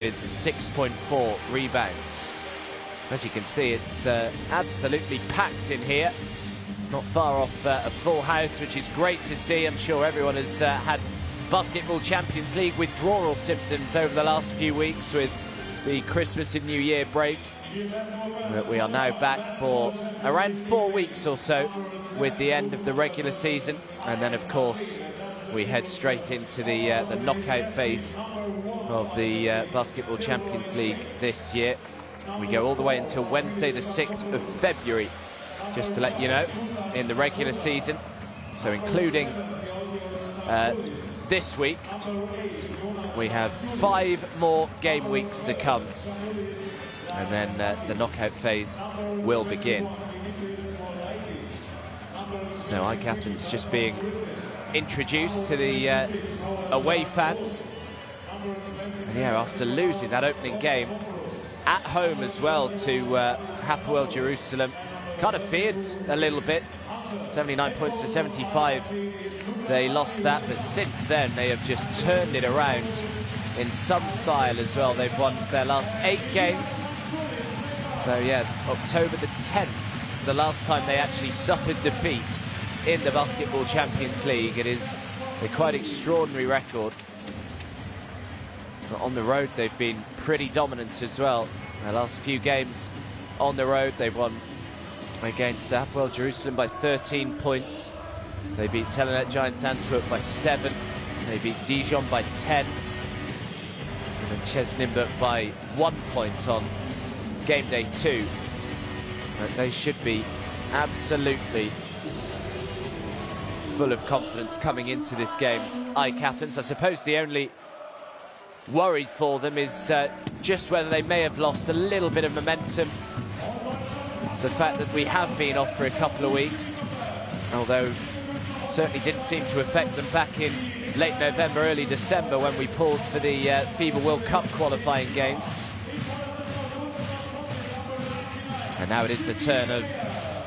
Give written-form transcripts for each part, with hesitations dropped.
with 6.4 rebounds. As you can see, it's absolutely packed in here. Not far off a full house, which is great to see. I'm sure everyone has had Basketball Champions League withdrawal symptoms over the last few weeks with the Christmas and New Year break. But we are now back for around 4 weeks or so with the end of the regular season. And then, of course, we head straight into the knockout phase of the Basketball Champions League this year. We go all the way until Wednesday, the 6th of February, just to let you know, in the regular season. So including this week, we have 5 more game weeks to come. And then the knockout phase will begin. So AEK Athens just being introduced to the away fans. And yeah, after losing that opening game at home as well to Hapoel Jerusalem, kind of feared a little bit. 79 points to 75. They lost that, but since then they have just turned it around in some style as well. They've won their last 8 games. So yeah, October the 10th, the last time they actually suffered defeat in the Basketball Champions League. It is a quite extraordinary record. But on the road, they've been pretty dominant as well. Their last few games on the road, they've won against Hapoel Jerusalem by 13 points. They beat Telenet Giants Antwerp by 7. They beat Dijon by 10. And then Chesnimber by 1 point on game day 2. But they should be absolutely full of confidence coming into this game. AEK Athens, I suppose the only worry for them is just whether they may have lost a little bit of momentum. The fact that we have been off for a couple of weeks, although certainly didn't seem to affect them back in late November, early December when we paused for the FIBA World Cup qualifying games. And now it is the turn of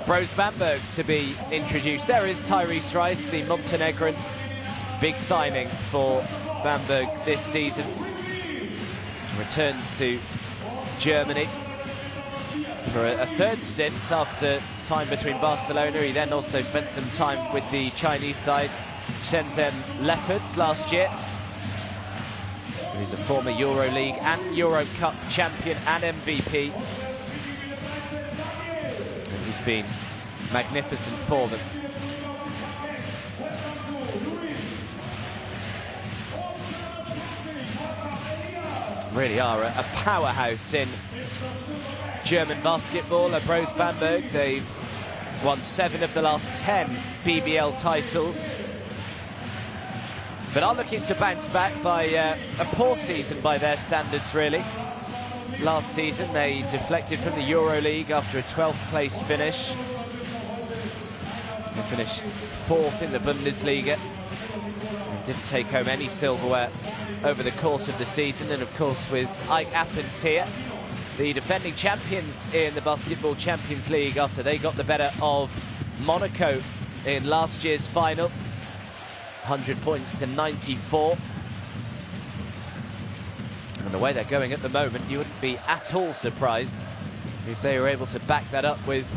Brose Bamberg to be introduced. There is Tyrese Rice, the Montenegrin. Big signing for Bamberg this season. Returns to Germany for a third stint after time between Barcelona. He then also spent some time with the Chinese side, Shenzhen Leopards, last year. He's a former EuroLeague and Euro Cup champion and MVP. And he's been magnificent for them. Really are a powerhouse in German basketball. Brose Bamberg, they've won 7 of the last 10 BBL titles, but are looking to bounce back by a poor season by their standards, really. Last season they deflected from the EuroLeague after a 12th place finish. They finished 4th in the Bundesliga and didn't take home any silverware over the course of the season. And of course, with AEK Athens here, the defending champions in the Basketball Champions League, after they got the better of Monaco in last year's final, 100 points to 94. And the way they're going at the moment, you wouldn't be at all surprised if they were able to back that up with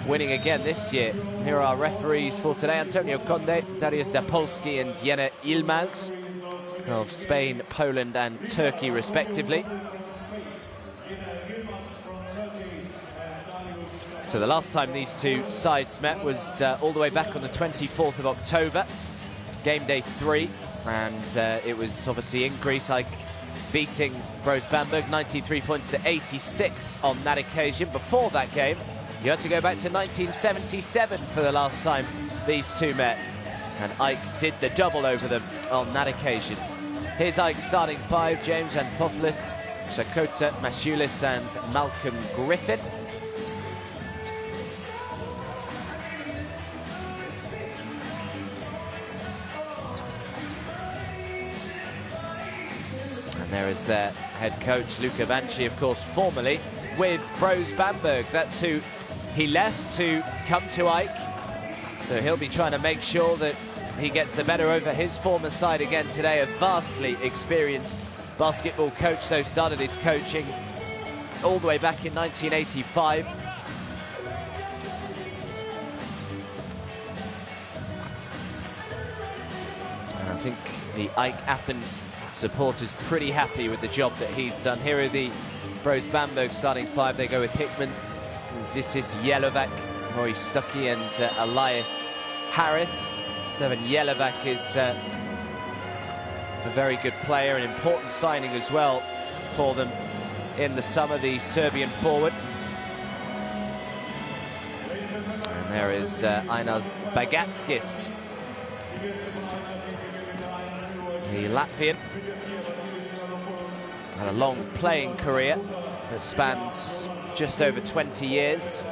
winning again this year. Here are our referees for today: Antonio Conde, Darius Zapolski and Jene Yilmaz of Spain, Poland and Turkey respectively. So the last time these two sides met was all the way back on the 24th of October, game day 3, and it was obviously in Greece, like beating Brose Bamberg 93 points to 86 on that occasion. Before that game, you had to go back to 1977 for the last time these two met, and AEK did the double over them on that occasion. Here's AEK starting 5: James Antopoulos, Shakota Mashulis and Malcolm Griffin. And there is their head coach, Luca Banchi, of course, formerly with Brose Bamberg. That's who he left to come to AEK. So he'll be trying to make sure that he gets the better over his former side again today. A vastly experienced basketball coach, though, started his coaching all the way back in 1985. And I think the AEK Athens supporters pretty happy with the job that he's done. Here are the Brose Bamberg starting five. They go with Hickman, Zisis, Jelovac, Maurice Stuckey and Elias Harris. Stevan Jelovac is a very good player, an important signing as well for them in the summer, the Serbian forward. And there is Ainas Bagatskis, the Latvian. Had a long playing career that spans just over 20 years.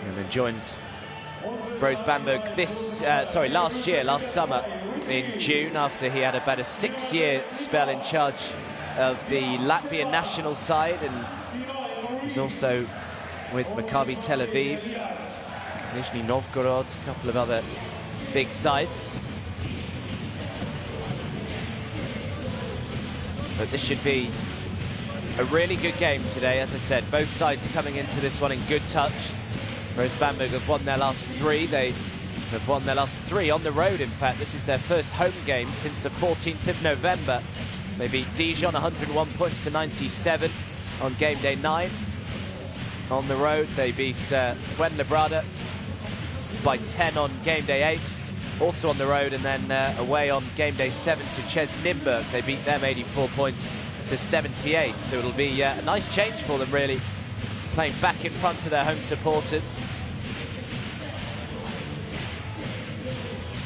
And then joined Brose Bamberg last summer in June, after he had about a 6-year spell in charge of the Latvian national side, and was also with Maccabi Tel Aviv, Nizhny Novgorod, a couple of other big sides. But this should be a really good game today. As I said, both sides coming into this one in good touch. Brose Bamberg have won their last 3. They have won their last 3 on the road, in fact. This is their first home game since the 14th of November. They beat Dijon 101 points to 97 on game day 9. On the road, they beat Fuenlabrada by 10 on game day 8. Also on the road, and then away on game day 7 to Ches Nimburg. They beat them 84 points to 78. So it'll be a nice change for them, really, playing back in front of their home supporters.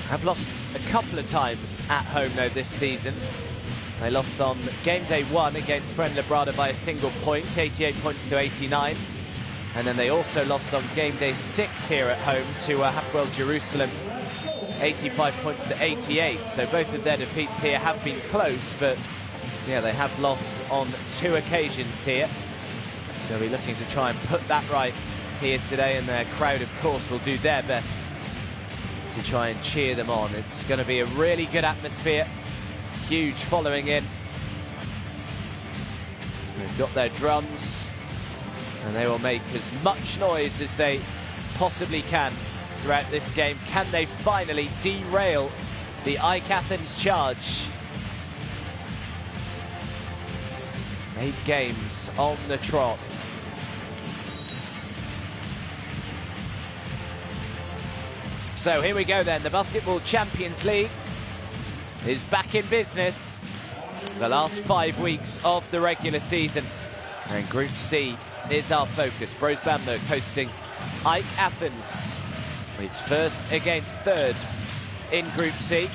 Have lost a couple of times at home, though, this season. They lost on game day 1 against Fuenlabrada by a single point, 88 points to 89. And then they also lost on game day 6 here at home to Hapoel Jerusalem, 85 points to 88. So both of their defeats here have been close, but yeah, they have lost on 2 occasions here. So we're looking to try and put that right here today, and their crowd, of course, will do their best to try and cheer them on. It's going to be a really good atmosphere, huge following in. They've got their drums, and they will make as much noise as they possibly can throughout this game. Can they finally derail the AEK Athens charge? 8 games on the trot. So here we go then. The Basketball Champions League is back in business. The last 5 weeks of the regular season. And Group C is our focus. Brose Bamberg hosting AEK Athens. It's first against third in Group C.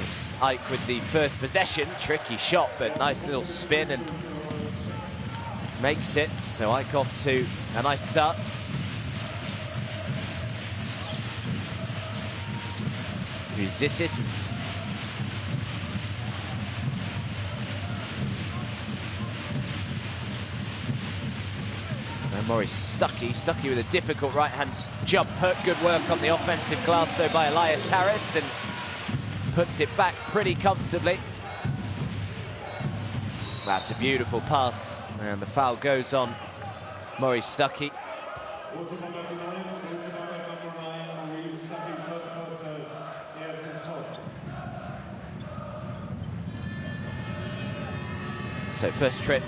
It's AEK with the first possession. Tricky shot, but nice little spin and makes it. So AEK off to a nice start. Zisis. And Maurice Stuckey with a difficult right-hand jump hook. Good work on the offensive glass, though, by Elias Harris, and puts it back pretty comfortably. That's a beautiful pass, and the foul goes on Maurice Stuckey. So first trip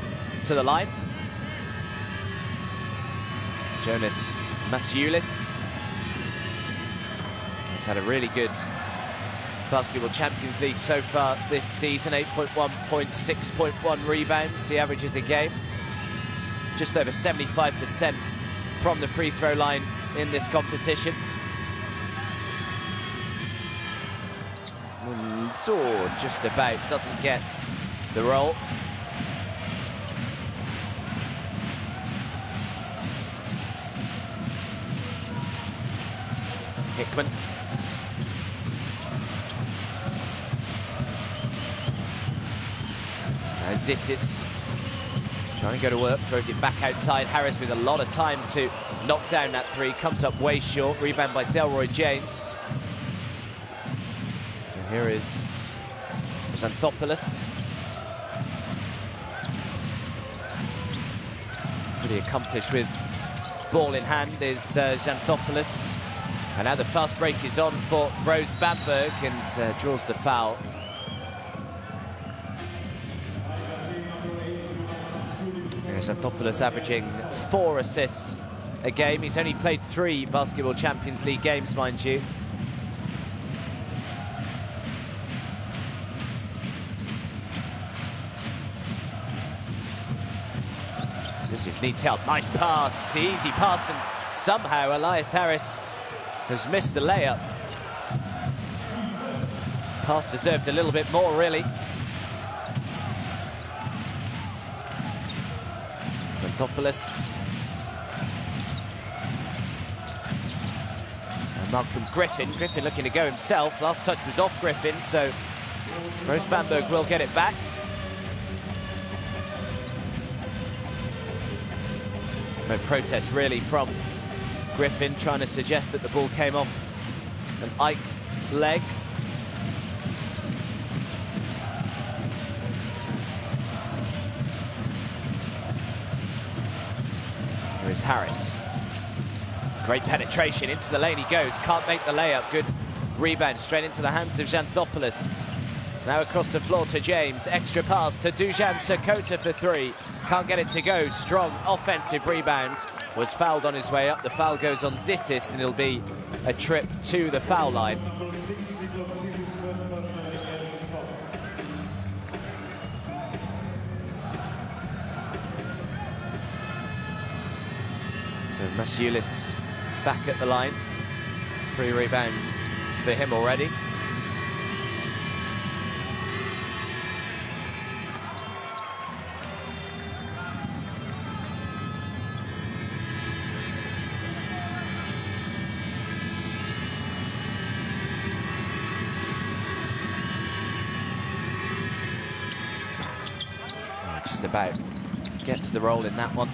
to the line. Jonas Masiulis has had a really good Basketball Champions League so far this season. 8.1 points, 6.1 rebounds. He averages a game. Just over 75% from the free throw line in this competition. So just about doesn't get the roll. Hickman. Now Zisis trying to go to work, throws it back outside. Harris with a lot of time to knock down that 3, comes up way short. Rebound by Delroy James. And here is Xanthopoulos. Pretty accomplished with ball in hand is Xanthopoulos. And now the fast break is on for Brose Bamberg and draws the foul. Xanthopoulos averaging 4 assists a game. He's only played 3 Basketball Champions League games, mind you. This just needs help. Nice pass, easy pass, and somehow Elias Harris has missed the layup. Pass deserved a little bit more, really. Xanthopoulos. And Malcolm Griffin. Griffin looking to go himself. Last touch was off Griffin, so Brose Bamberg will get it back. No protest really from Griffin, trying to suggest that the ball came off an Ike leg. Here is Harris. Great penetration, into the lane he goes, can't make the layup. Good rebound, straight into the hands of Xanthopoulos. Now across the floor to James, extra pass to Dujan Sakota for 3. Can't get it to go, strong offensive rebound. Was fouled on his way up, the foul goes on Zissis and it'll be a trip to the foul line. So Masiulis back at the line. 3 rebounds for him already. Just about gets the roll in that one.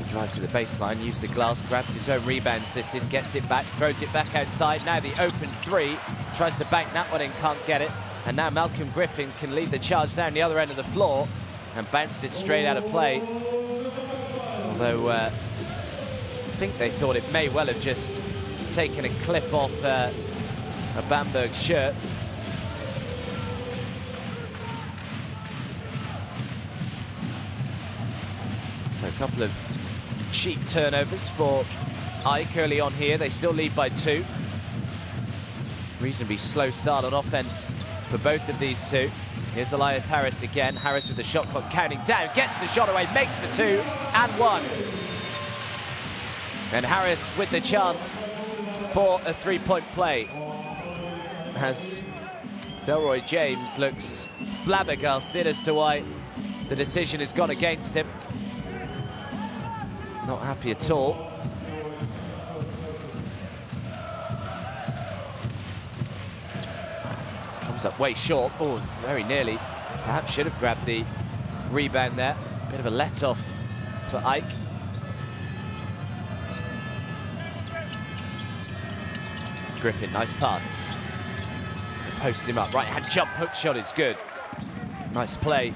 Drive to the baseline, use the glass, grabs his own rebound. Zissis gets it back, throws it back outside. Now the open 3, tries to bank that one in, can't get it. And now Malcolm Griffin can lead the charge down the other end of the floor and bounce it straight out of play. Although I think they thought it may well have just taken a clip off a Bamberg shirt. So a couple of cheap turnovers for Ike early on here. They still lead by 2. Reasonably slow start on offense for both of these two. Here's Elias Harris again. Harris with the shot clock counting down, gets the shot away, makes the 2 and 1. And Harris with the chance for a 3-point play. As Delroy James looks flabbergasted as to why the decision has gone against him. Not happy at all. Comes up way short. Oh, very nearly. Perhaps should have grabbed the rebound there. Bit of a let-off for Ike. Griffin, nice pass. Post him up. Right-hand jump hook shot is good. Nice play.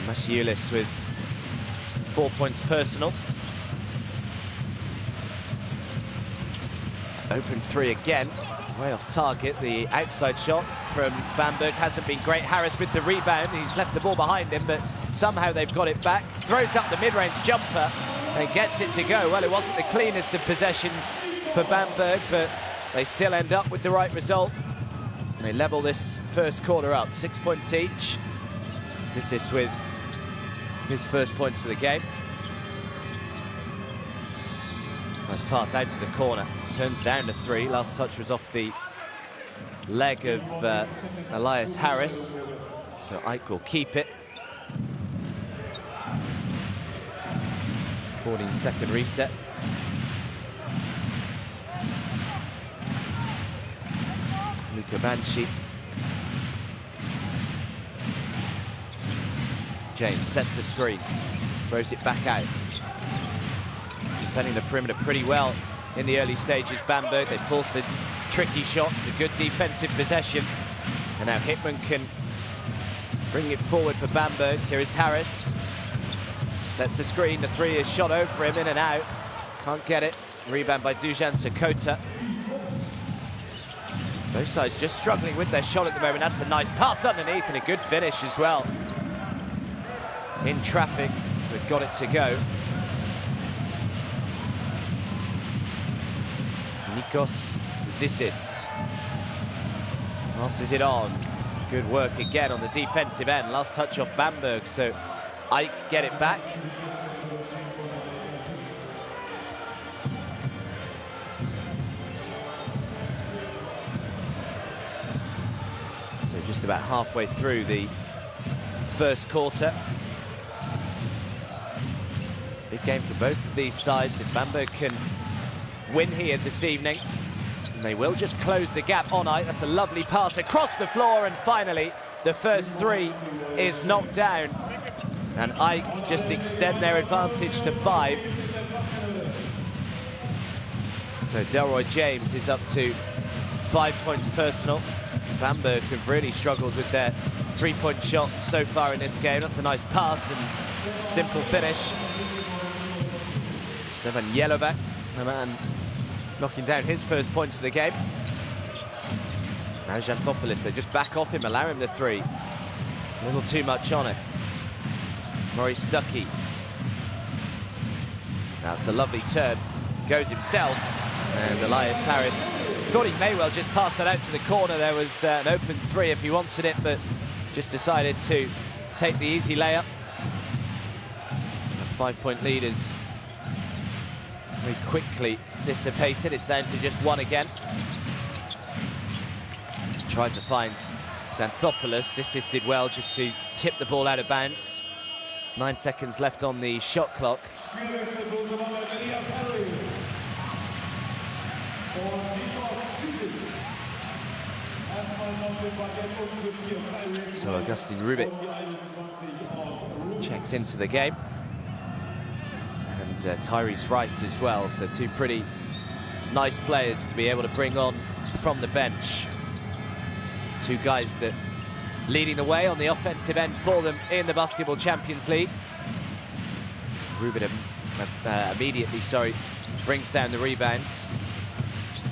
Masiulis with 4 points personal. Open 3 again, way off target. The outside shot from Bamberg hasn't been great. Harris with the rebound, he's left the ball behind him, but somehow they've got it back. Throws up the mid-range jumper and gets it to go. Well, it wasn't the cleanest of possessions for Bamberg, but they still end up with the right result. And they level this first quarter up, 6 points each. Zissis with his first points of the game. Nice pass out to the corner. Turns down to 3. Last touch was off the leg of Elias Harris. So Ike will keep it. 14-second reset. Luka Banshee. James sets the screen, throws it back out. Defending the perimeter pretty well in the early stages, Bamberg. They force the tricky shots, a good defensive possession. And now Hickman can bring it forward for Bamberg. Here is Harris. Sets the screen, the three is shot over him, in and out. Can't get it. Rebound by Dujan Sakota. Both sides just struggling with their shot at the moment. That's a nice pass underneath and a good finish as well. In traffic, but got it to go. Nikos Zissis passes it on. Good work again on the defensive end. Last touch off Bamberg, so AEK get it back. So just about halfway through the first quarter. Big game for both of these sides. If Bamberg can win here this evening, and they will just close the gap on AEK. That's a lovely pass across the floor, and finally the first three is knocked down. And AEK just extend their advantage to 5. So Delroy James is up to 5 points personal. Bamberg have really struggled with their three-point shot so far in this game. That's a nice pass and simple finish. Stevan Jelovac, the man knocking down his first points of the game. Now Xanthopoulos, they just back off him, allow him the three. A little too much on it. Maurice Stuckey. Now it's a lovely turn. Goes himself, and Elias Harris thought he may well just pass that out to the corner. There was an open three if he wanted it, but just decided to take the easy layup. The 5-point lead is very quickly dissipated. It's down to just 1 again. Tried to find Xanthopoulos. Zissis did well just to tip the ball out of bounds. 9 seconds left on the shot clock. So Augustin Rubit checks into the game. And Tyrese Rice as well. So 2 pretty nice players to be able to bring on from the bench. 2 guys that leading the way on the offensive end for them in the Basketball Champions League. Rubin immediately, brings down the rebounds.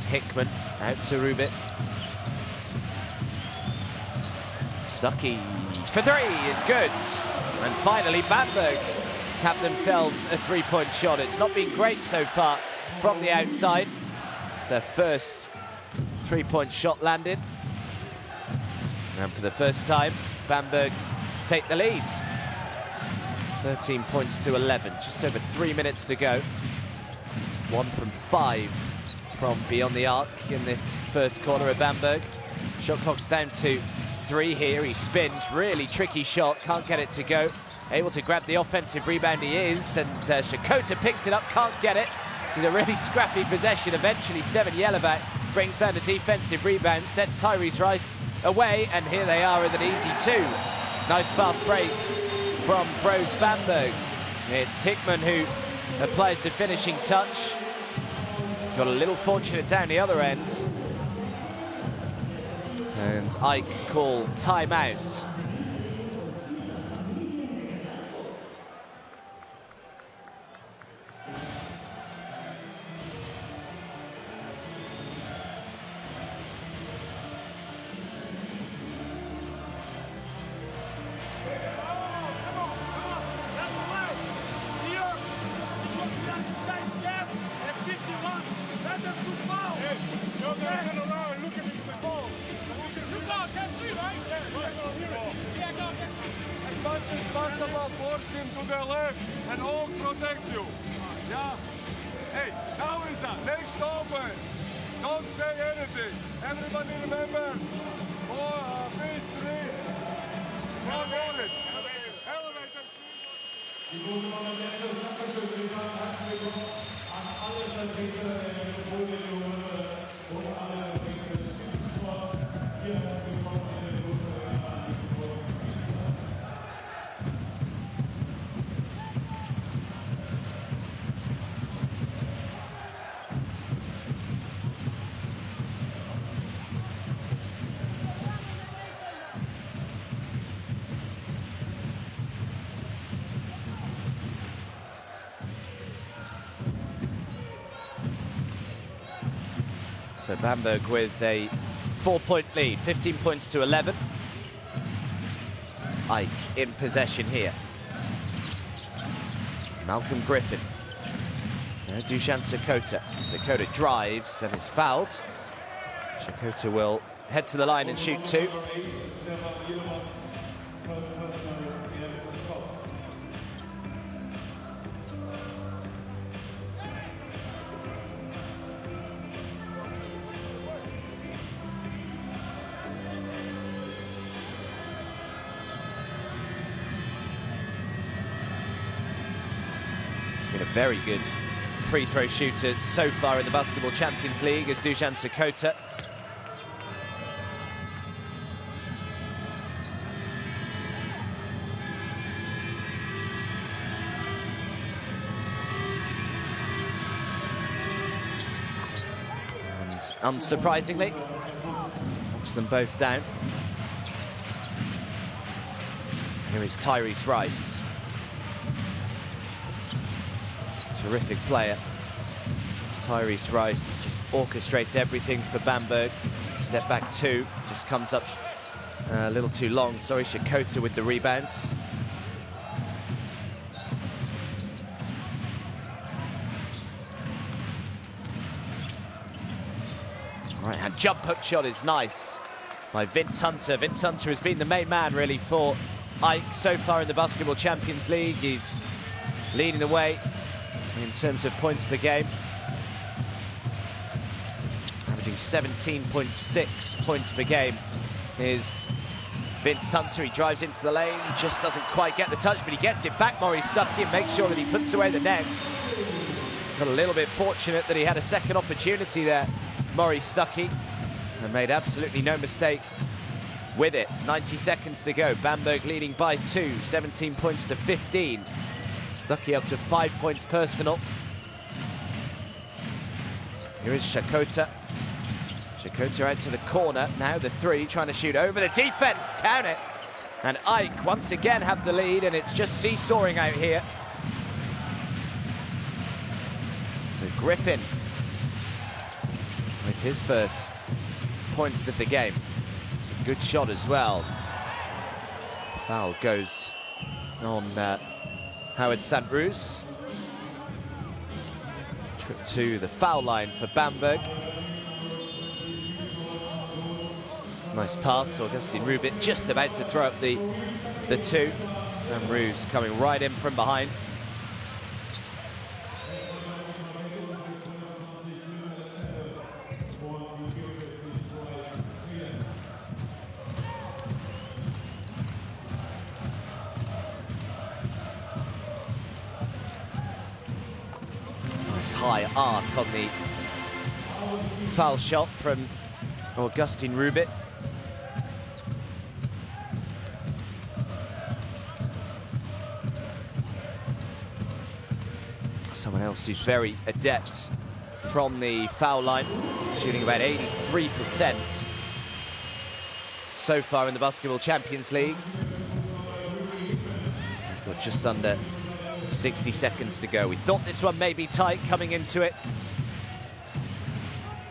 Hickman out to Rubin. Stuckey for 3 is good. And finally Bamberg have themselves a 3-point shot. It's not been great so far from the outside. It's their first 3-point shot landed. And for the first time, Bamberg take the lead. 13 points to 11, just over 3 minutes to go. 1 from 5 from beyond the arc in this first corner of Bamberg. Shot clock's down to 3 here. He spins, really tricky shot, can't get it to go. Able to grab the offensive rebound, he is, and Sakota picks it up, can't get it. This is a really scrappy possession. Eventually, Stevan Jelovac brings down the defensive rebound, sets Tyrese Rice away, and here they are with an easy 2. Nice fast break from Brose Bamberg. It's Hickman who applies the finishing touch. Got a little fortunate down the other end. And AEK call timeout. As much as possible, force him to the left and all protect you. Yeah. Hey, now is the next offense. Don't say anything. Everybody remember, phase 3. Now notice. Elevator Die große Kompetenz, Dankeschön, wir sagen herzlich willkommen an alle Vertreter der Metropolregion und alle Spitzensports. Hier herzlich willkommen in der großen So Bamberg with a 4-point lead, 15 points to 11. It's Ike in possession here. Malcolm Griffin. Now Dusan Sakota. Sakota drives and is fouled. Sakota will head to the line and shoot two. He's been a very good free throw shooter so far in the Basketball Champions League as Dusan Sakota. And unsurprisingly, knocks them both down. Here is Tyrese Rice. Terrific player. Tyrese Rice just orchestrates everything for Bamberg. Step back two, just comes up a little too long. Sorry, Sakota with the rebounds. Right-hand jump hook shot is nice by Vince Hunter. Vince Hunter has been the main man really for Ike so far in the Basketball Champions League. He's leading the way in terms of points per game. Averaging 17.6 points per game is Vince Hunter. He drives into the lane, just doesn't quite get the touch, but he gets it back. Murray Stuckey and makes sure that he puts away the next. Got a little bit fortunate that he had a second opportunity there, Murray Stuckey, and made absolutely no mistake with it. 90 seconds to go. Bamberg leading by 2, 17 points to 15. Stuckey up to 5 points personal. Here is Sakota. Sakota out to the corner. Now the three, trying to shoot over the defense. Count it. And Ike once again have the lead, and it's just seesawing out here. So Griffin with his first points of the game. It's a good shot as well. Foul goes on Howard Sant'Ruz. Trip to the foul line for Bamberg. Nice pass, Augustin Rubit just about to throw up the two. Sant'Ruz coming right in from behind. High arc on the foul shot from Augustin Rubit. Someone else who's very adept from the foul line, shooting about 83% so far in the Basketball Champions League. We've got just under 60 seconds to go. We thought this one may be tight coming into it.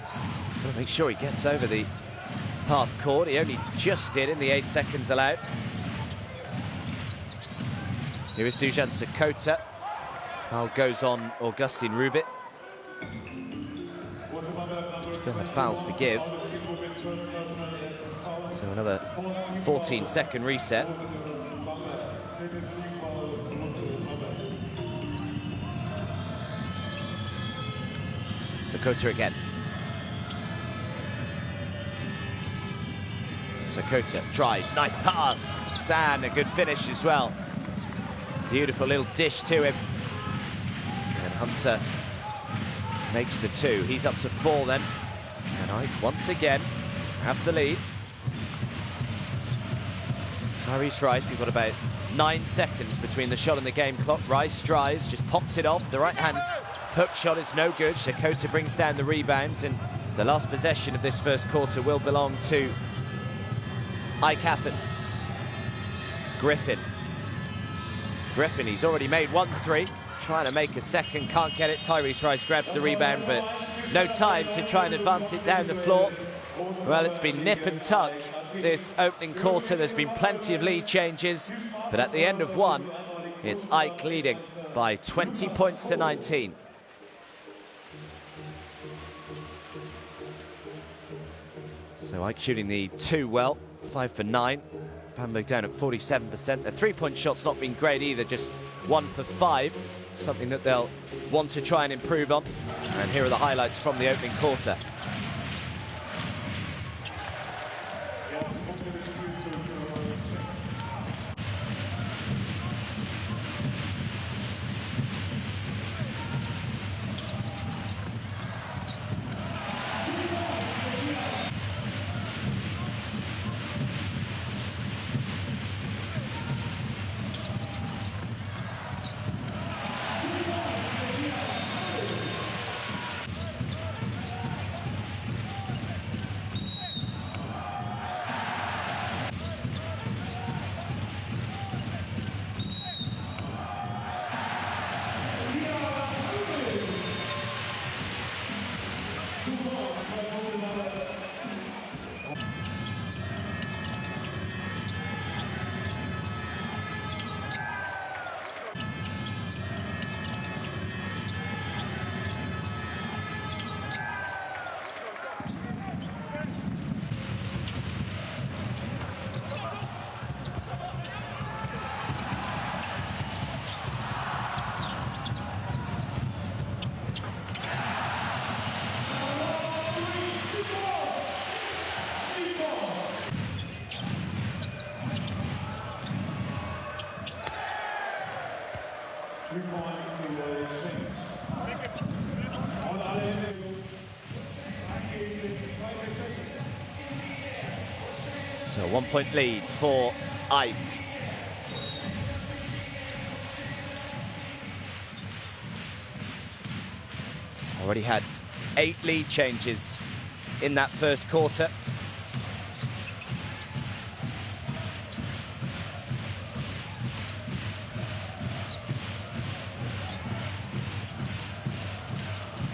Got to make sure he gets over the half court. He only just did in the 8 seconds allowed. Here is Dusan Sakota. Foul goes on Augustin Rubit. Still have fouls to give. So another 14-second reset. Sakota again. Sakota drives, nice pass, and a good finish as well. Beautiful little dish to him. And Hunter makes the two. He's up to 4 then. And Ike once again have the lead. Tyrese Rice, we've got about 9 seconds between the shot and the game clock. Rice drives, just pops it off. The right hand hook shot is no good. Sakota brings down the rebound, and the last possession of this first quarter will belong to Ike Athens. Griffin. Griffin, he's already made 1 3. trying to make a second, can't get it. Tyrese Rice grabs the rebound, but no time to try and advance it down the floor. Well, it's been nip and tuck this opening quarter. There's been plenty of lead changes, but at the end of one, it's AEK leading by 20 points to 19. So AEK shooting the 2 well, 5 for 9. Bamberg down at 47%. The three-point shot's not been great either, just 1 for 5. Something that they'll want to try and improve on. And here are the highlights from the opening quarter. So a 1-point lead for AEK. Already had 8 lead changes in that first quarter.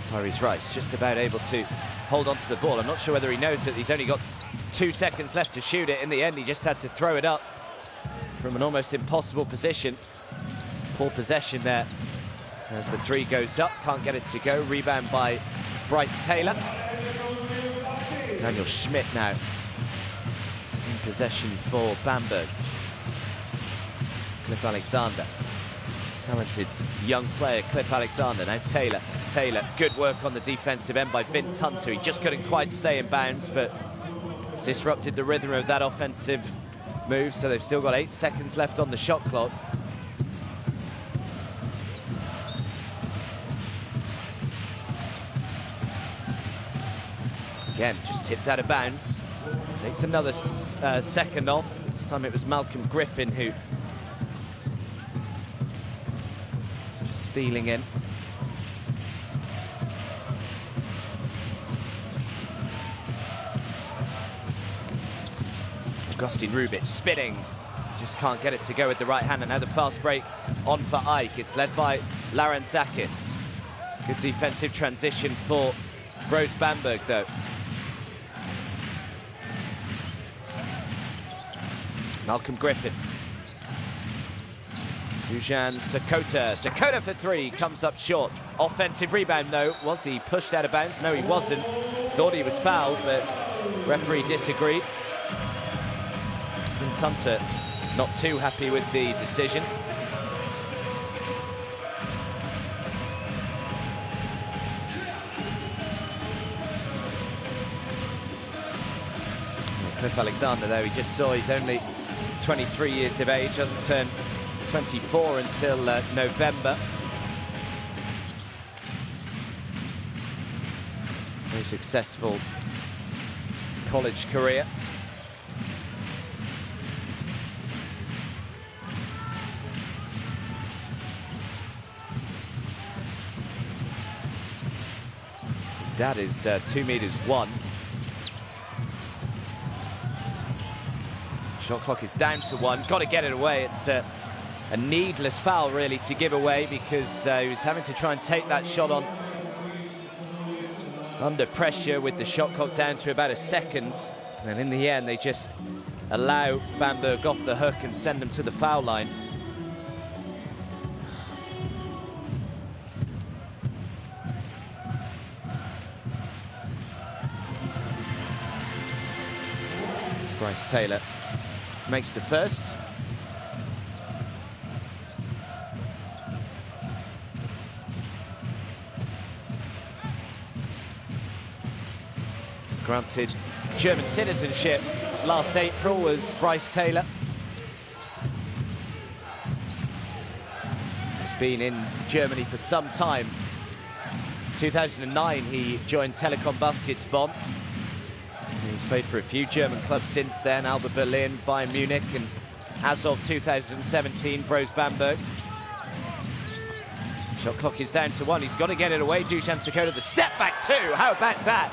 Tyrese Rice just about able to hold on to the ball. I'm not sure whether he knows that he's only got 2 seconds left to shoot it. In the end, he just had to throw it up from an almost impossible position. Poor possession there as the 3 goes up. Can't get it to go. Rebound by Bryce Taylor. Daniel Schmidt now in possession for Bamberg. Cliff Alexander. Talented young player, Cliff Alexander. Now Taylor. Taylor, good work on the defensive end by Vince Hunter. He just couldn't quite stay in bounds, but disrupted the rhythm of that offensive move. So they've still got 8 seconds left on the shot clock. Again, just tipped out of bounds. Takes another second off. This time it was Malcolm Griffin who sort of stealing in. Augustin Rubitz spinning. Just can't get it to go with the right hand. And now the fast break on for AEK. It's led by Larantzakis. Good defensive transition for Brose Bamberg though. Malcolm Griffin. Dujan Sakota. Sakota for 3, comes up short. Offensive rebound though. Was he pushed out of bounds? No, he wasn't. Thought he was fouled, but referee disagreed. Vince Hunter not too happy with the decision. Cliff Alexander though, he just saw he's only 23 years of age, doesn't turn 24 until November. Very successful college career. His dad is 2'1". Shot clock is down to 1. Got to get it away. It's a a needless foul really to give away, because he was having to try and take that shot on under pressure with the shot clock down to about a second. And in the end, they just allow Bamberg off the hook and send them to the foul line. Bryce Taylor makes the first. Granted German citizenship last April was Bryce Taylor. He's been in Germany for some time. 2009 he joined Telekom Baskets Bonn. He's played for a few German clubs since then, Alba Berlin, Bayern Munich, and as of 2017, Brose Bamberg. Shot clock is down to 1. He's got to get it away. Dusan Sakota, the step back two. How about that?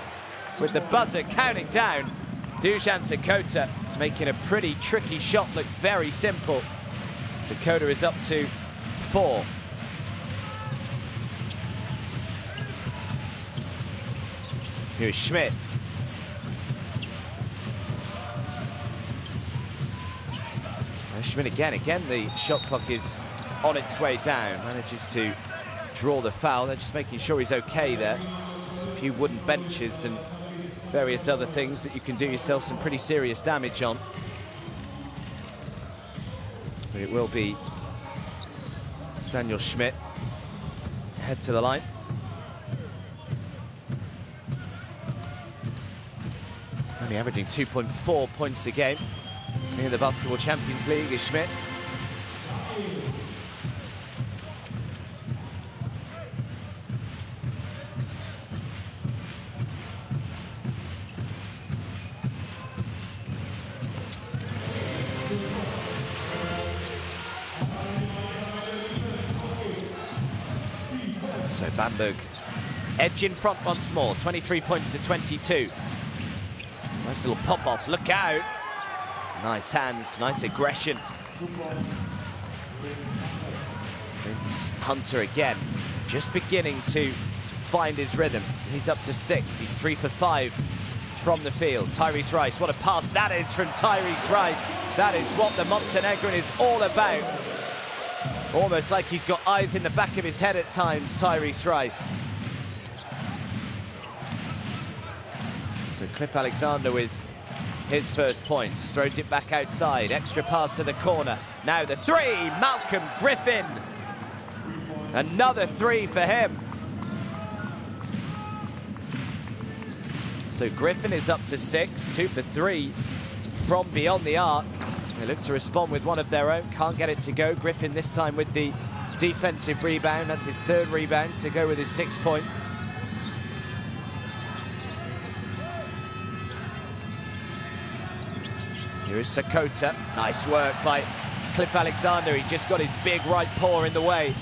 With the buzzer counting down. Dusan Sakota making a pretty tricky shot look very simple. Sakota is up to 4. Here's Schmidt. Schmidt again, the shot clock is on its way down. Manages to draw the foul. They're just making sure he's okay there. There's a few wooden benches and various other things that you can do yourself some pretty serious damage on. But it will be Daniel Schmidt head to the line. Only averaging 2.4 points a game in the Basketball Champions League is Schmidt. So Bamberg edge in front once more, 23 points to 22. Nice little pop-off, look out. Nice hands, nice aggression. It's Hunter again, just beginning to find his rhythm. He's up to 6, he's 3 for 5 from the field. Tyrese Rice, what a pass that is from Tyrese Rice. That is what the Montenegrin is all about. Almost like he's got eyes in the back of his head at times, Tyrese Rice. So Cliff Alexander with his first points, throws it back outside, extra pass to the corner. Now the 3, Malcolm Griffin. Another 3 for him. So Griffin is up to 6, 2 for 3 from beyond the arc. They look to respond with one of their own, can't get it to go. Griffin this time with the defensive rebound, that's his 3rd rebound to go with his 6 points. Here is Sakota. Nice work by Cliff Alexander. He just got his big right paw in the way.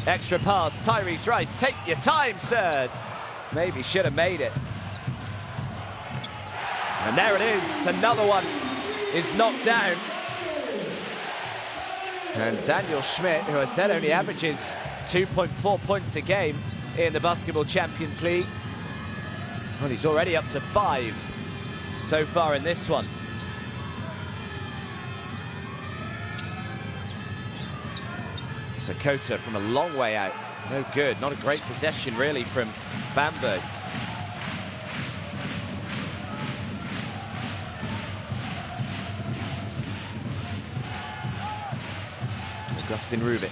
Extra pass, Tyrese Rice. Take your time, sir. Maybe should have made it. And there it is. Another one is knocked down. And Daniel Schmidt, who I said only averages 2.4 points a game in the Basketball Champions League. Well, he's already up to 5 so far in this one. Sakota from a long way out. No good. Not a great possession, really, from Bamberg. Augustin Rubit.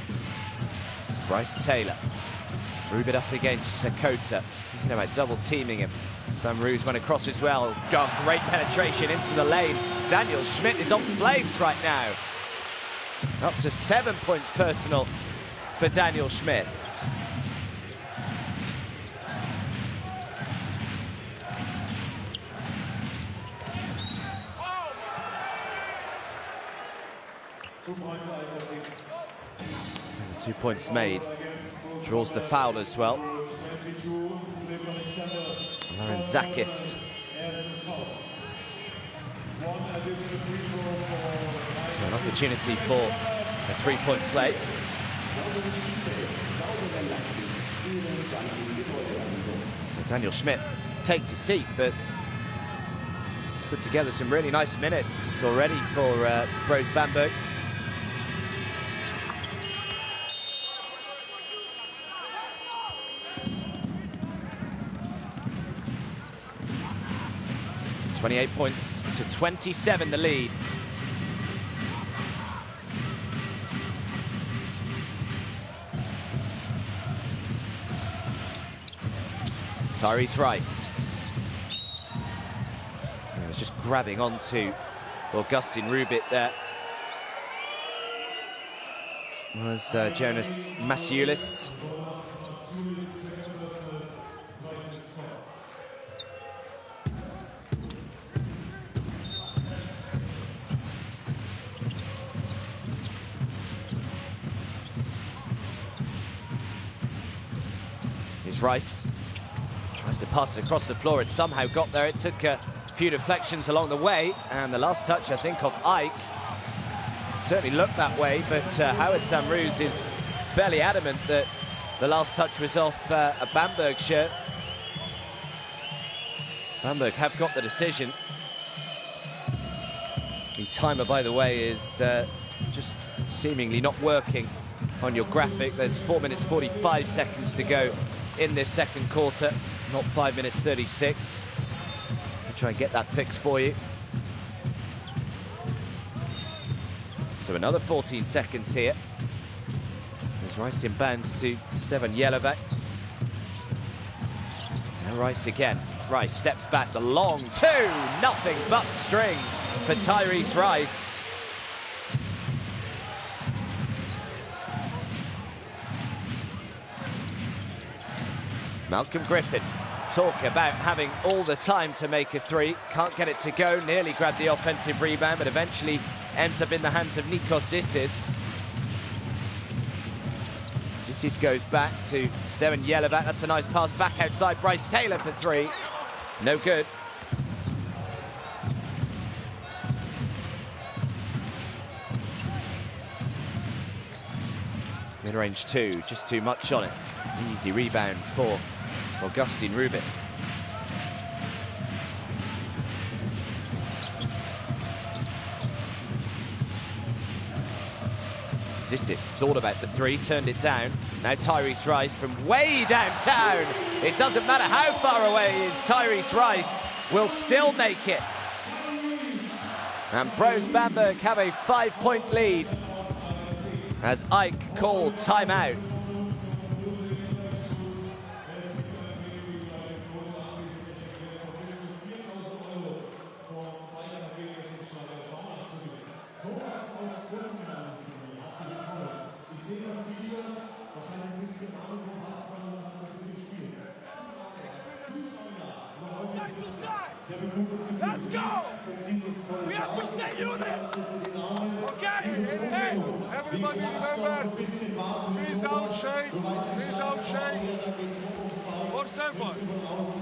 Bryce Taylor. Rubit up against Sakota. Thinking about double teaming him. Sam Roos went across as well. Got great penetration into the lane. Daniel Schmidt is on flames right now. Up to 7 points personal for Daniel Schmidt. So the 2 points made. Draws the foul as well. Lorentzakis. So an opportunity for A three-point play. So Daniel Schmidt takes his seat, but put together some really nice minutes already for Brose Bamberg. .28 points to 27, the lead. Tyrese Rice. He was just grabbing onto Augustin Rubit there. Was Jonas Masiulis. Here's Rice. Tries to pass it across the floor. It somehow got there. It took a few deflections along the way. And the last touch, I think, of Ike certainly looked that way. But Howard Samroos is fairly adamant that the last touch was off a Bamberg shirt. Bamberg have got the decision. The timer, by the way, is just seemingly not working on your graphic. There's 4 minutes 45 seconds to go in this second quarter, not 5 minutes 36. I'll try and get that fixed for you. So another 14 seconds here. There's Rice in bounds to Stevan Jelovac. And Rice again. Rice steps back, the long two, nothing but string for Tyrese Rice. Malcolm Griffin, talk about having all the time to make a three. Can't get it to go, nearly grabbed the offensive rebound, but eventually ends up in the hands of Nikos Zissis. Zissis goes back to Stevan Jelovac. That's a nice pass back outside. Bryce Taylor for three. No good. Mid-range two, just too much on it. Easy rebound for Augustin Rubit. Zissis thought about the three, turned it down. Now Tyrese Rice from way downtown. It doesn't matter how far away he is, Tyrese Rice will still make it. And Brose Bamberg have a 5-point lead as Ike called timeout. Let's go! We have to stay unit! Okay, hey, everybody remember, please don't shake, please don't shake. More simple.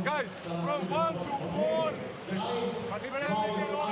Guys, from 1 to 4, but even everything on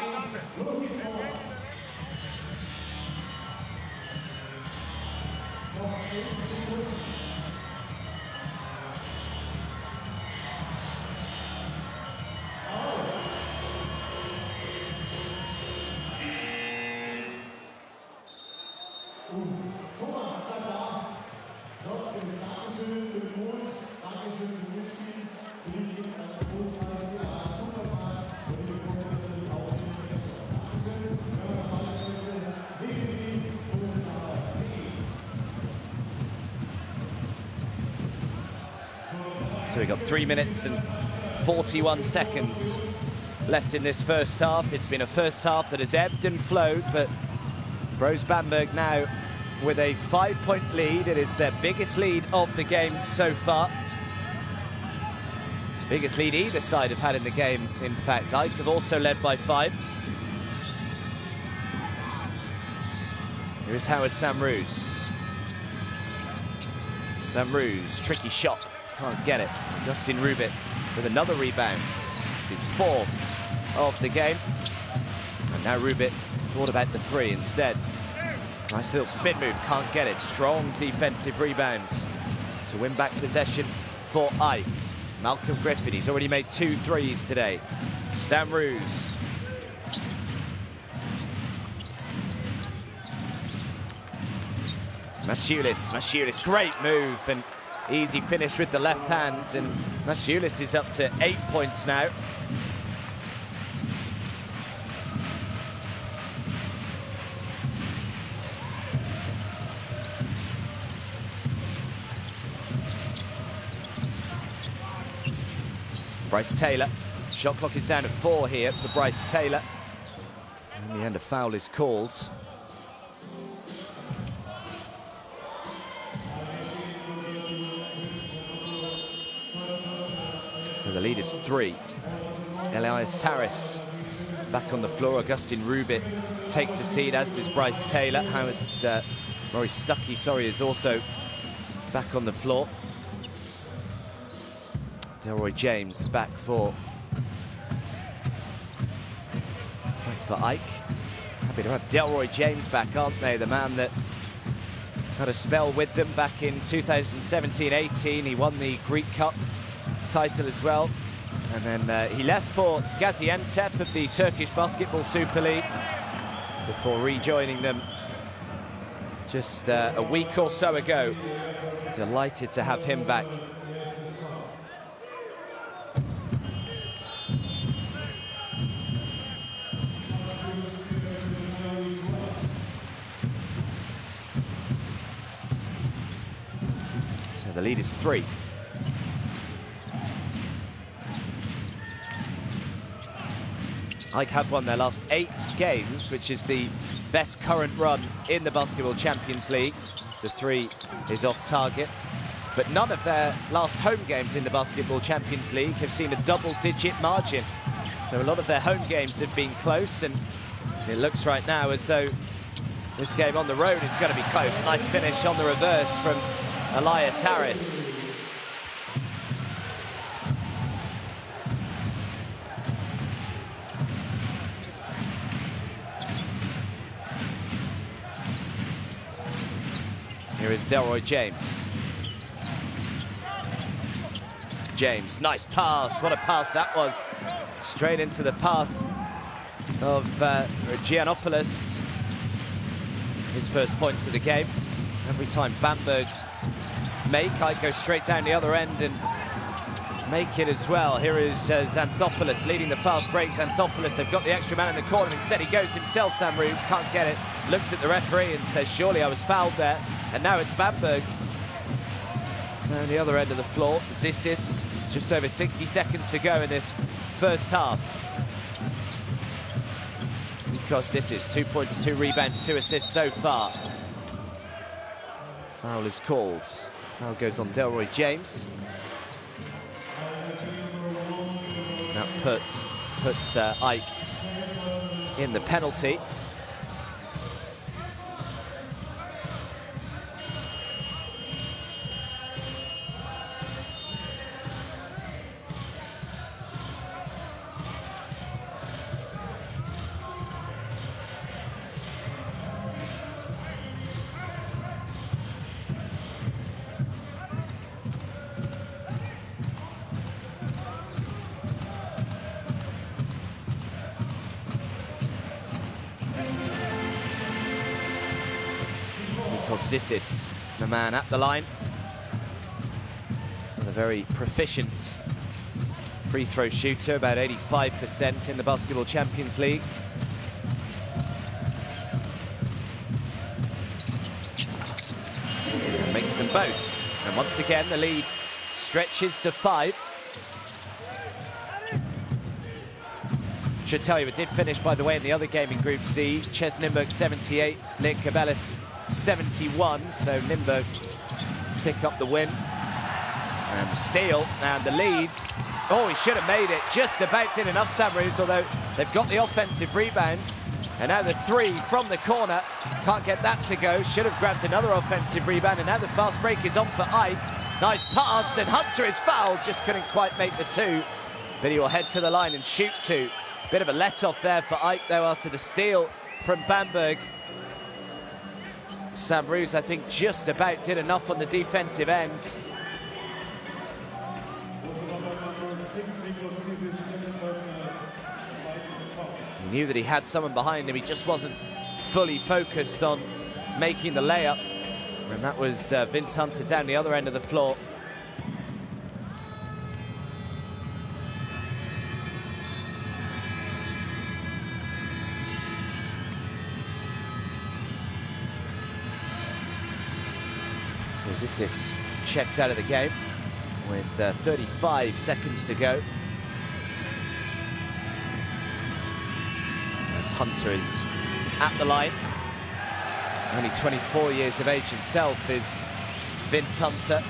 So we've got 3 minutes and 41 seconds left in this first half. It's been a first half that has ebbed and flowed, but Brose Bamberg now with a 5-point lead. It is their biggest lead of the game so far. It's the biggest lead either side have had in the game, in fact. Ike have also led by 5. Here's Howard Samroos. Samroos, tricky shot. Can't get it. Augustin Rubit with another rebound. It's his 4th of the game. And now Rubit thought about the 3 instead. Nice little spin move, can't get it. Strong defensive rebound to win back possession for Ike. Malcolm Griffin, he's already made 2 threes today. Sam Roos. Masciulis, great move and easy finish with the left hand, and Masciulis is up to 8 points now. Bryce Taylor, shot clock is down to 4 here for Bryce Taylor. In the end, a foul is called. So the lead is 3. Elias Harris back on the floor. Augustin Rubit takes a seat, as does Bryce Taylor. Howard Maurice Stuckey, is also back on the floor. Delroy James back for Ike. Happy to have Delroy James back, aren't they? The man that had a spell with them back in 2017-18. He won the Greek Cup title as well. And then he left for Gaziantep of the Turkish Basketball Super League before rejoining them just a week or so ago. Delighted to have him back. So the lead is 3. Ike have won their last 8 games, which is the best current run in the Basketball Champions League. The 3 is off target. But none of their last home games in the Basketball Champions League have seen a double-digit margin. So a lot of their home games have been close, and it looks right now as though this game on the road is going to be close. Nice finish on the reverse from Elias Harris. Here is Delroy James. James, nice pass. What a pass that was. Straight into the path of Giannopoulos. His first points of the game. Every time Bamberg make, Ike go straight down the other end and make it as well. Here is Xanthopoulos leading the fast break. Xanthopoulos, they've got the extra man in the corner. Instead, he goes himself, Sam Roos, can't get it. Looks at the referee and says, surely I was fouled there. And now it's Bamberg down the other end of the floor. Zissis, just over 60 seconds to go in this first half. Nikos Zissis, 2 points, 2 rebounds, 2 assists so far. Foul is called. Foul goes on Delroy James. That puts Ike in the penalty. Zissis, the man at the line. And a very proficient free throw shooter, about 85% in the Basketball Champions League. And makes them both. And once again, the lead stretches to 5. Should tell you, it did finish, by the way, in the other game in Group C. Ches Nimburg 78, Link Kabelis 71, so Nimburg pick up the win. And the steal, and the lead. Oh, he should have made it. Just about did enough, Sam Roos, although they've got the offensive rebounds. And now the 3 from the corner. Can't get that to go. Should have grabbed another offensive rebound, and now the fast break is on for Ike. Nice pass, and Hunter is fouled. Just couldn't quite make the 2. But he will head to the line and shoot 2. Bit of a let-off there for Ike, though, after the steal from Bamberg. Sam Brose, I think, just about did enough on the defensive ends. He knew that he had someone behind him, he just wasn't fully focused on making the layup. And that was Vince Hunter down the other end of the floor. So Zisis checks out of the game with 35 seconds to go. As Hunter is at the line. Only 24 years of age himself is Vince Hunter.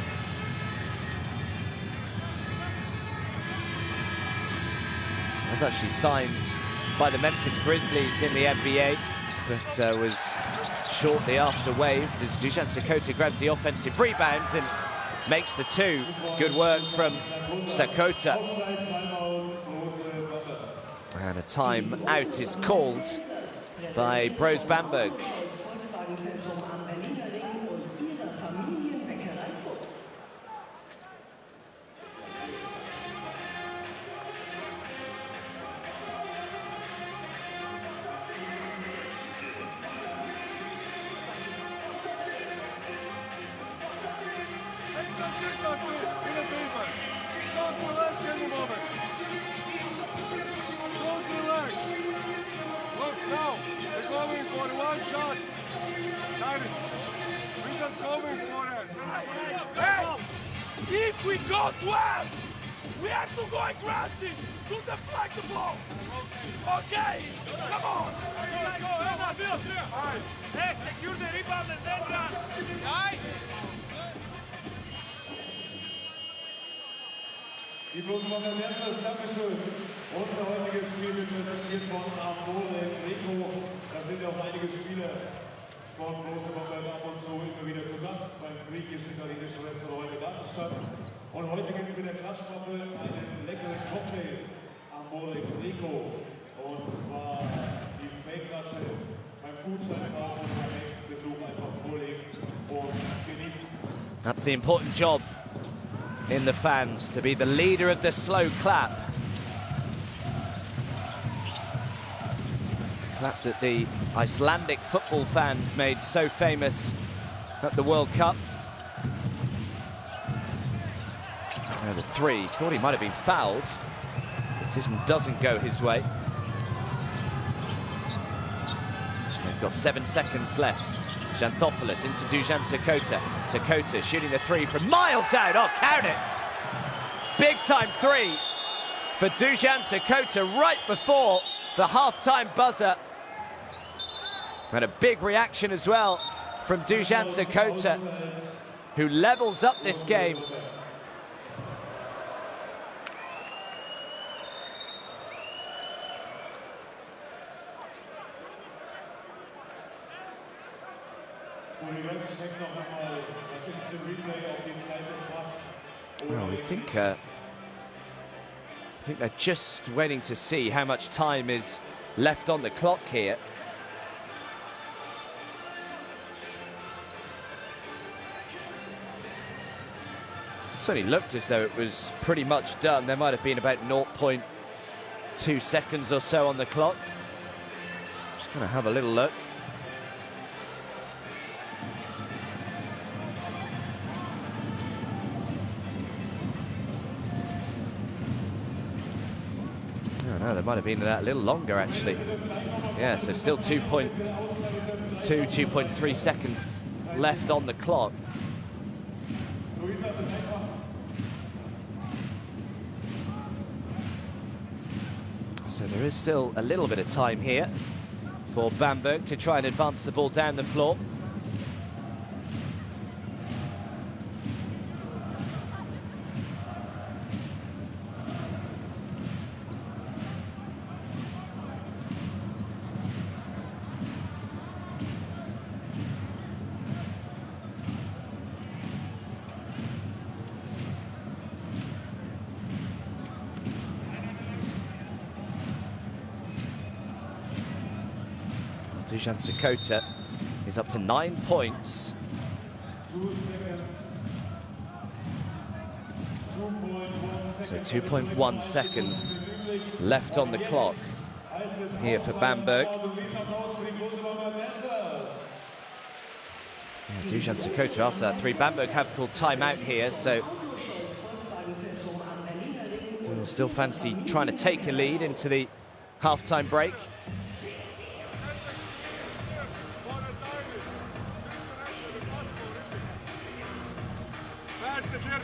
Was actually signed by the Memphis Grizzlies in the NBA, but was shortly after waived as Dusan Sakota grabs the offensive rebound and makes the two. Good work from Sakota. And a timeout is called by Brose Bamberg. Consistency in the defense. Don't relax any moment. Don't relax. Look now, we're going for one shot. Dennis, we're just going for it. Hey, if we go 12, we have to go aggressive to deflect the ball. Okay, come on. Hey, secure the rebound and then run. Guys. Die Brose Bamberg erstes Dankeschön. Unser heutiges Spiel wird präsentiert von Brose AEK. Da sind ja auch einige Spiele von Brose Bamberg ab und zu immer wieder zu Gast beim griechisch-italienischen Restaurant in Gartenstadt. Und heute gibt es mit der Klatschpappe einen leckeren Cocktail am Brose AEK. Und zwar die Fake-Klatsche beim Gutscheinkauf und beim nächsten Besuch einfach vorlegen und genießen. That's the important job in the fans, to be the leader of the slow clap. The clap that the Icelandic football fans made so famous at the World Cup. Now the three, thought he might have been fouled. Decision doesn't go his way. They've got 7 seconds left. Xanthopoulos into Dusan Sakota. Sakota shooting the three from miles out. Oh, count it. Big time three for Dusan Sakota right before the half-time buzzer. And a big reaction as well from Dusan Sakota, who levels up this game. Well, I think they're just waiting to see how much time is left on the clock here. It certainly looked as though it was pretty much done. There might have been about 0.2 seconds or so on the clock. Just gonna have a little look. No, there might have been that a little longer, actually. Yeah, so still 2.3 seconds left on the clock. So there is still a little bit of time here for Bamberg to try and advance the ball down the floor. Dusan Sakota He's up to 9 points. 2 seconds. 2.1 seconds. So 2.1 seconds left on the clock here for Bamberg. Yeah, Dusan Sakota after that 3. Bamberg have called timeout here, so we'll still fancy trying to take a lead into the half-time break.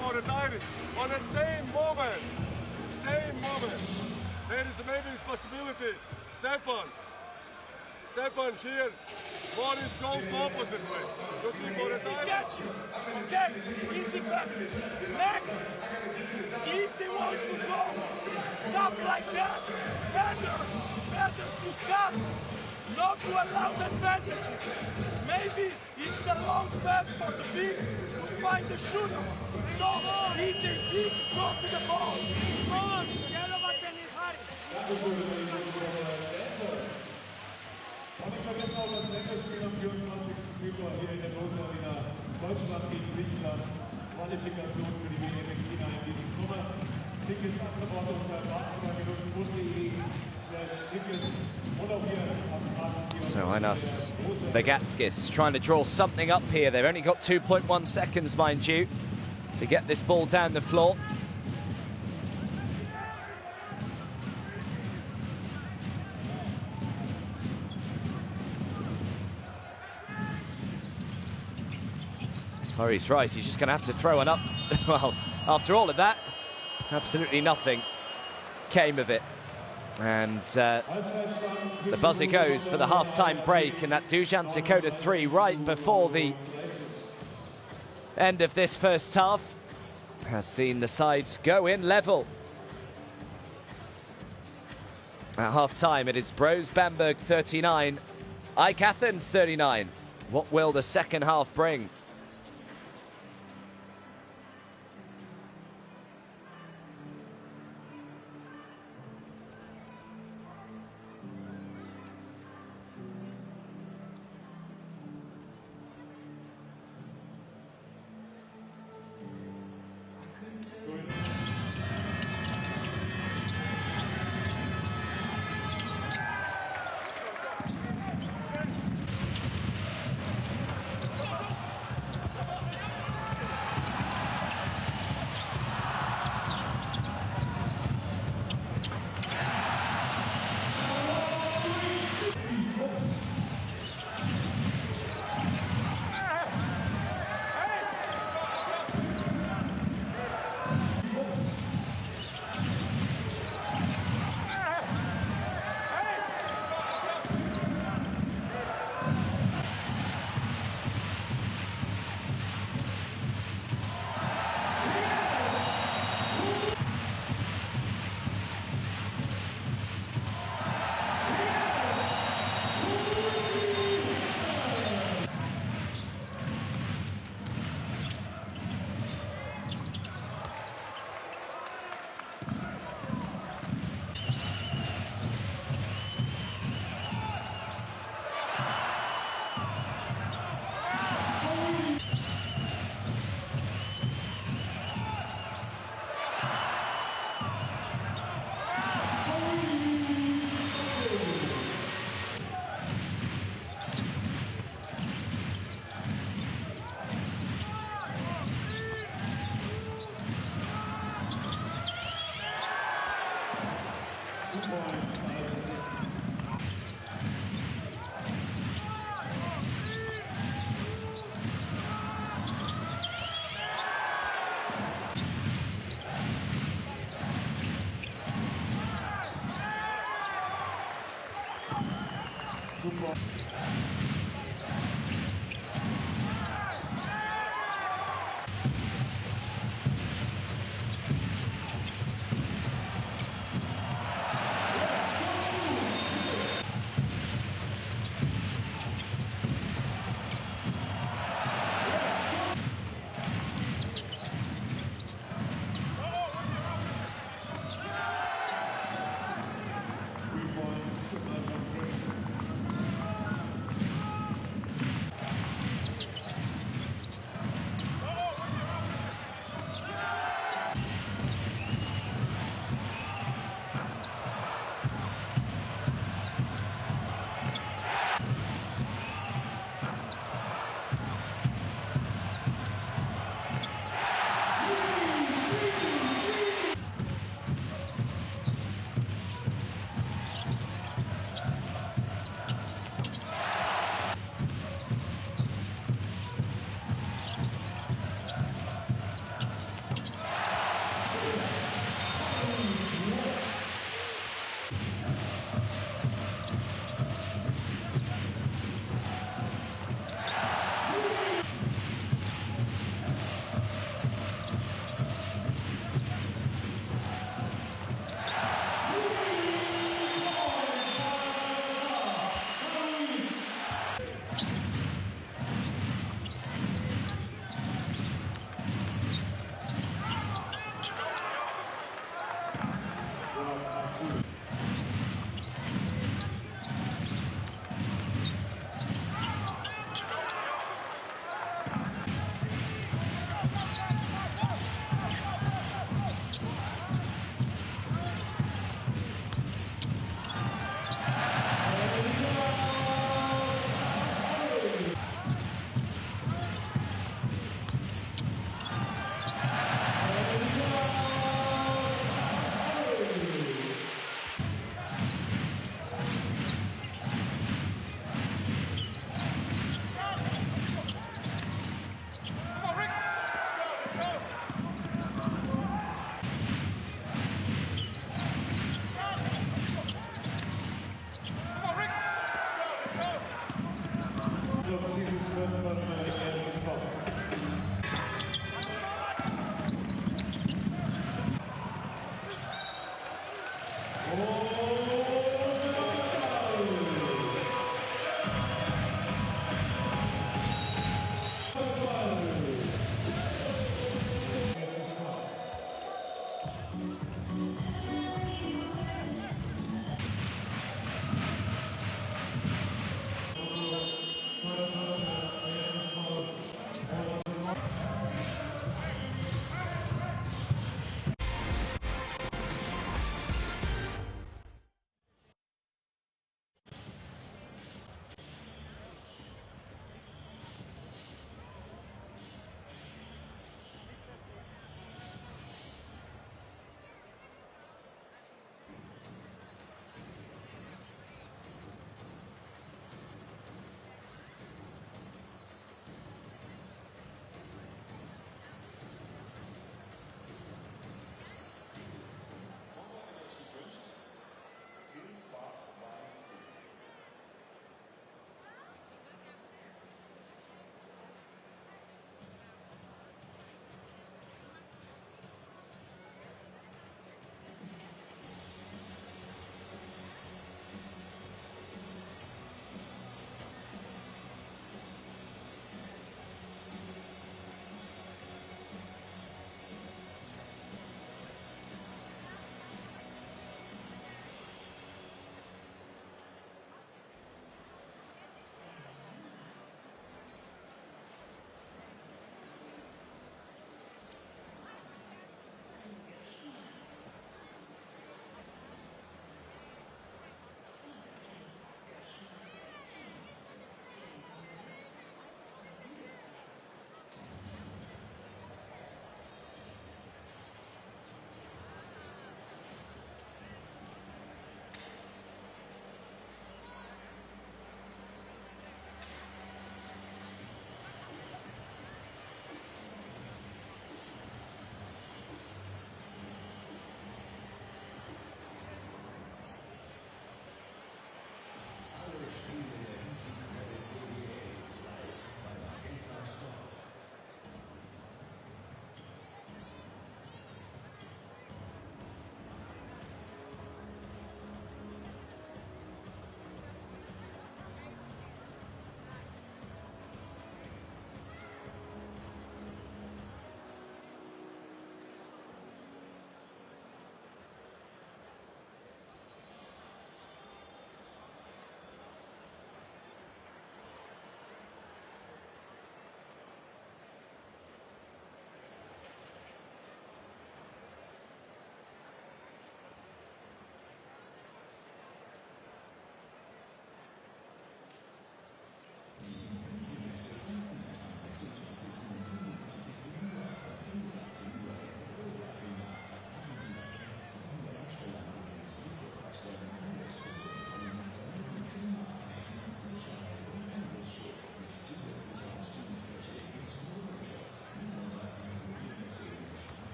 For the tires on the same moment, there is maybe this possibility. Stefan here, Boris goes opposite way. You see for the tires. Okay, easy passes. Next, if they want to go, stuff like that, better to cut, not to allow the advantages. Maybe it's a long pass for the big to find the shooter. So if they big, go to the ball. Small, Und ich vergesse auch das Länderspiel am 24. Februar hier in der Brose Arena. Deutschland gegen Griechenland. Qualifikation für die WM in China in diesem Sommer. Tickets abzubauen unter basketballgenuss.de/Tickets. Und auch hier am Abend. So Ainas Begatskis trying to draw something up here. They've only got 2.1 seconds, mind you, to get this ball down the floor. He's right, he's just going to have to throw one up. Well, after all of that, absolutely nothing came of it. And the buzzer goes for the half-time break, and that Dusan Sakota 3 right before the end of this first half has seen the sides go in level. At half-time, it is Brose Bamberg 39, AEK Athens 39. What will the second half bring?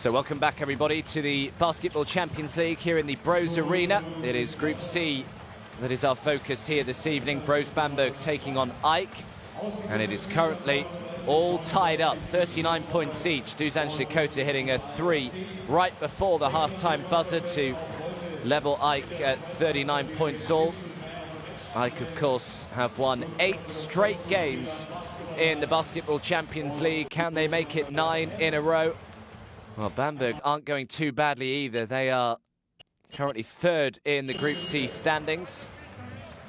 So welcome back everybody to the Basketball Champions League here in the Brose Arena. It is Group C that is our focus here this evening. Brose Bamberg taking on AEK, and it is currently all tied up, 39 points each. Dusan Shikota hitting a 3 right before the half-time buzzer to level AEK at 39 points all. AEK, of course, have won 8 straight games in the Basketball Champions League. Can they make it 9 in a row? Well, Bamberg aren't going too badly either. They are currently 3rd in the Group C standings.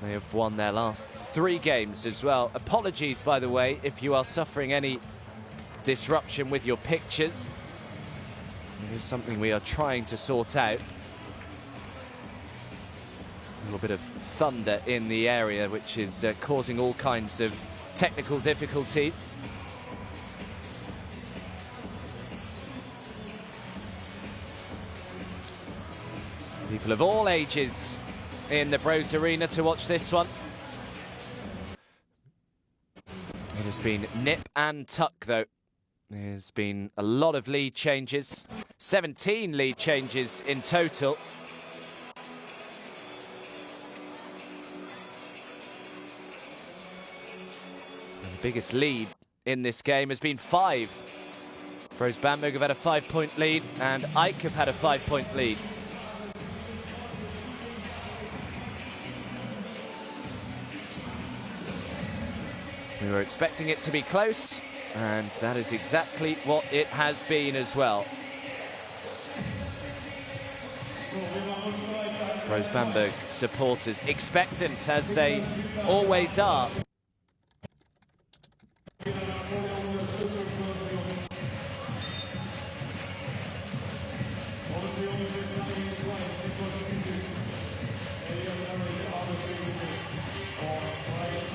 They have won their last 3 games as well. Apologies, by the way, if you are suffering any disruption with your pictures. It is something we are trying to sort out. A little bit of thunder in the area, which is causing all kinds of technical difficulties. People of all ages in the Brose Arena to watch this one. It has been nip and tuck, though. There's been a lot of lead changes, 17 lead changes in total. And the biggest lead in this game has been 5. Brose Bamberg have had a 5-point lead, and AEK have had a 5-point lead. We were expecting it to be close, and that is exactly what it has been as well. Brose Bamberg supporters expectant, as they always are.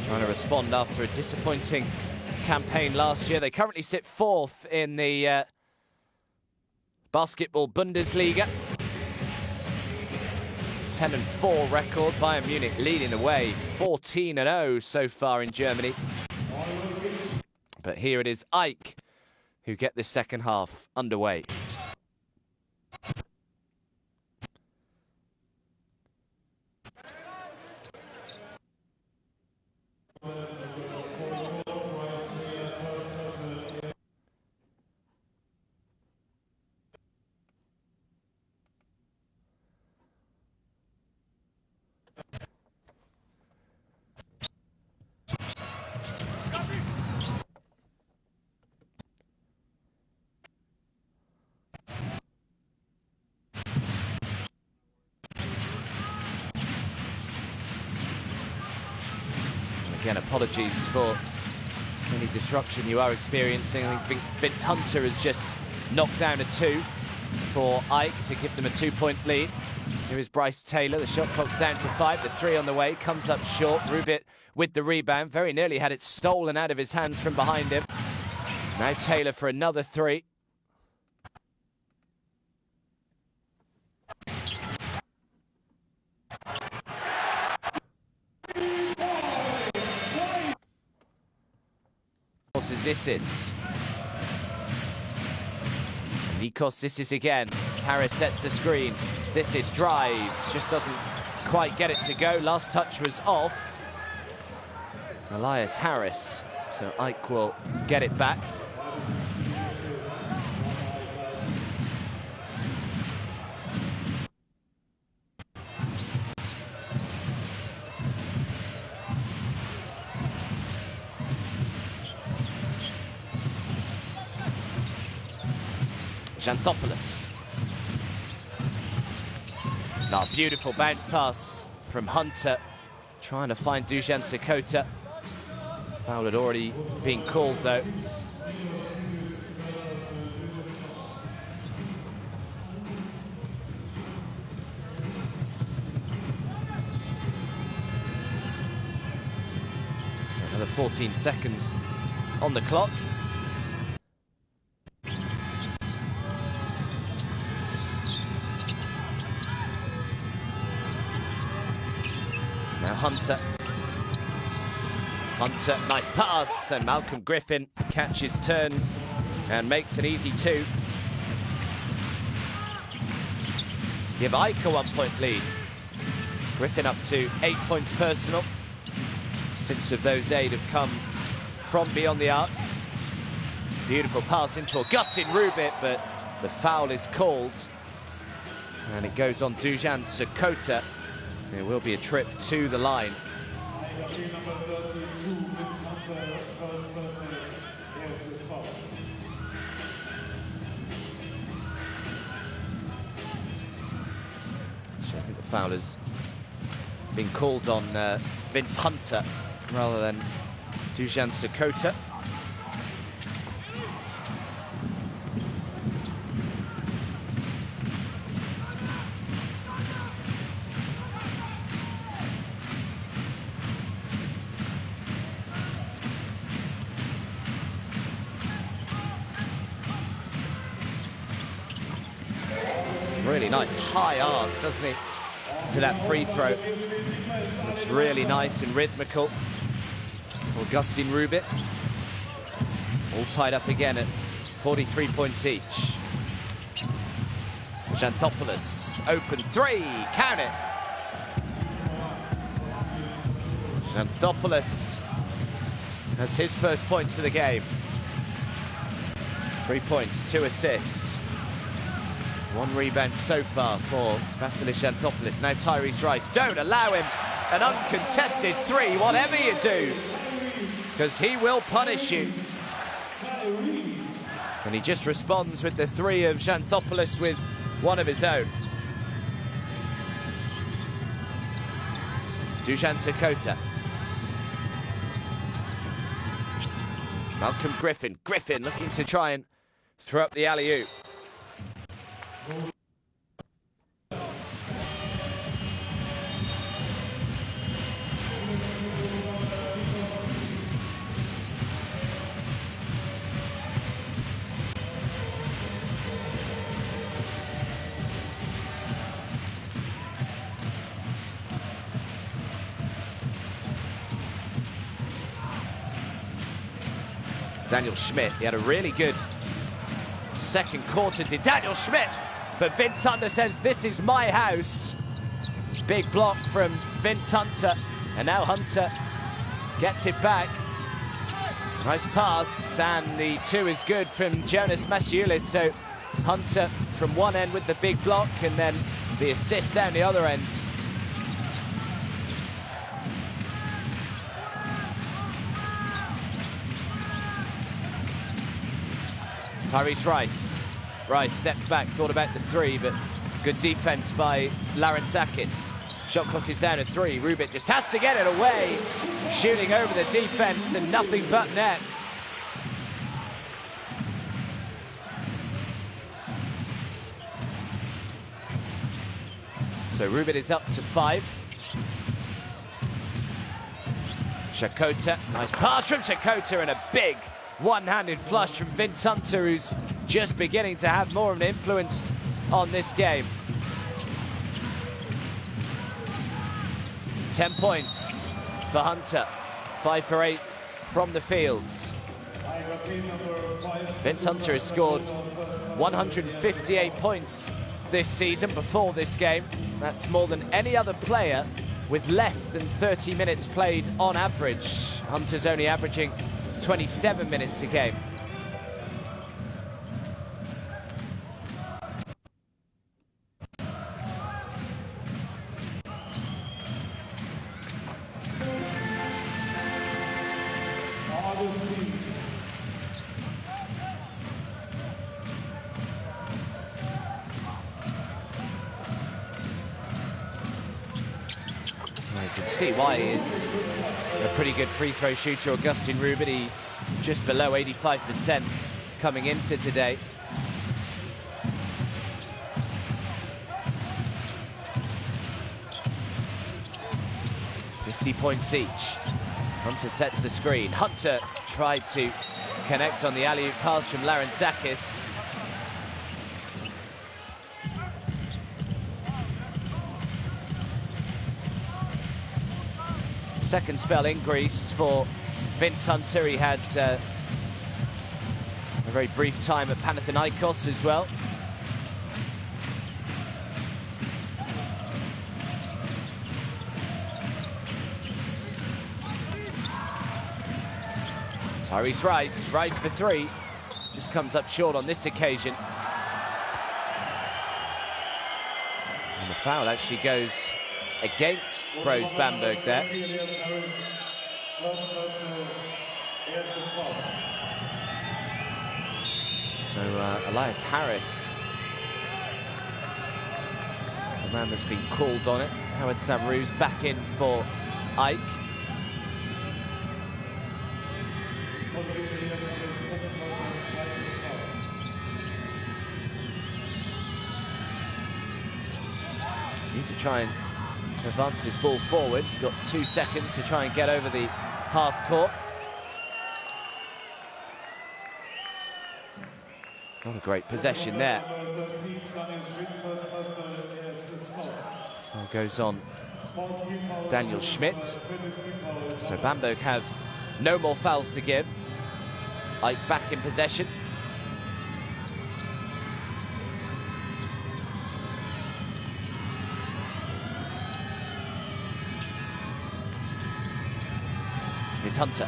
Trying to respond after a disappointing campaign last year. They currently sit 4th in the Basketball Bundesliga. 10-4 record. Bayern Munich leading the way, 14-0 so far in Germany. But here it is AEK who get this second half underway. Again, apologies for any disruption you are experiencing. I think Vince Hunter has just knocked down a 2 for AEK to give them a 2-point lead. Here is Bryce Taylor. The shot clock's down to 5. The 3 on the way, comes up short. Rubit with the rebound. Very nearly had it stolen out of his hands from behind him. Now Taylor for another 3. To Zissis. Nikos Zissis again. As Harris sets the screen. Zissis drives, just doesn't quite get it to go. Last touch was off. Elias Harris. So AEK will get it back. Xanthopoulos. Now, beautiful bounce pass from Hunter, trying to find Dusan Shikota. Foul had already been called, though. So another 14 seconds on the clock. Now Hunter. Hunter, nice pass, and Malcolm Griffin catches, turns, and makes an easy 2. give AEK a 1-point lead. Griffin up to 8 points personal. 6 of those 8 have come from beyond the arc. Beautiful pass into Augustin Rubit, but the foul is called. And it goes on Dusan Sakota. There will be a trip to the line. So I think the foul has been called on Vince Hunter rather than Dusan Sakota. Really nice high arc, doesn't he, to that free throw. Looks really nice and rhythmical. Augustin Rubit, all tied up again at 43 points each. Xanthopoulos, open three, count it. Xanthopoulos has his first points of the game. 3 points, 2 assists. 1 rebound so far for Vasilis Xanthopoulos. Now Tyrese Rice. Don't allow him an uncontested 3, whatever you do, because he will punish you. And he just responds with the 3 of Xanthopoulos with 1 of his own. Dusan Sakota. Malcolm Griffin. Griffin looking to try and throw up the alley-oop. Daniel Schmidt, he had a really good second quarter, did Daniel Schmidt, but Vince Hunter says, this is my house. Big block from Vince Hunter, and now Hunter gets it back. Nice pass, and the 2 is good from Jonas Masciulis, so Hunter from one end with the big block, and then the assist down the other end. Tyrese Rice. Rice steps back, thought about the 3, but good defense by Larentzakis. Shot clock is down at 3. Rubit just has to get it away. Shooting over the defense and nothing but net. So Rubit is up to 5. Sakota, nice pass from Sakota, and a big one-handed flush from Vince Hunter, who's just beginning to have more of an influence on this game. 10 points for Hunter, 5 for 8 from the fields. Vince Hunter has scored 158 points this season before this game. That's more than any other player with less than 30 minutes played on average. Hunter's only averaging 27 minutes a game. You can see why he is a pretty good free throw shooter. Augustin Rubit, he just below 85% coming into today. $50 points each. Hunter sets the screen. Hunter tried to connect on the alley-oop pass from Larentzakis. Second spell in Greece for Vince Hunter. He had a very brief time at Panathinaikos as well. Tyrese Rice for three. Just comes up short on this occasion. And the foul actually goes against Brose Bamberg there. So Elias Harris, the man that's been called on it. Howard Samrou's back in for Ike. Need to try and advance this ball forward. He's got 2 seconds to try and get over the half court. Not a great possession there. Foul goes on Daniel Schmidt. So Bamberg have no more fouls to give. Ike back in possession. Here's Hunter.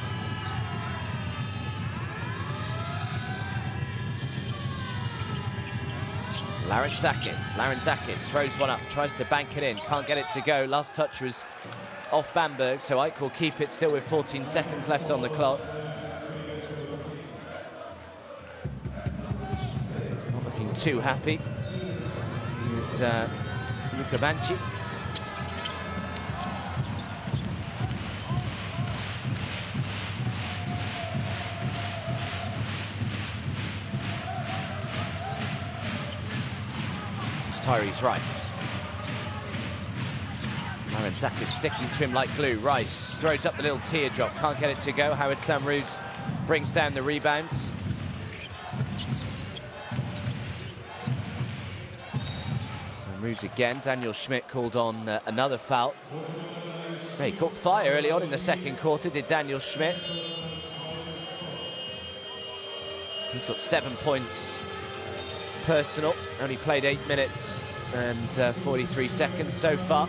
Larenzakis throws one up, tries to bank it in, can't get it to go. Last touch was off Bamberg, so Ike will keep it still with 14 seconds left on the clock. Not looking too happy. Here's Luca Banchi. Tyrese Rice. Larenzakis sticking to him like glue. Rice throws up the little teardrop, can't get it to go. Howard Samrou's brings down the rebounds. Samrou's again. Daniel Schmidt called on another foul. He caught fire early on in the second quarter, did Daniel Schmidt. He's got 7 points personal, only played 8 minutes and 43 seconds so far.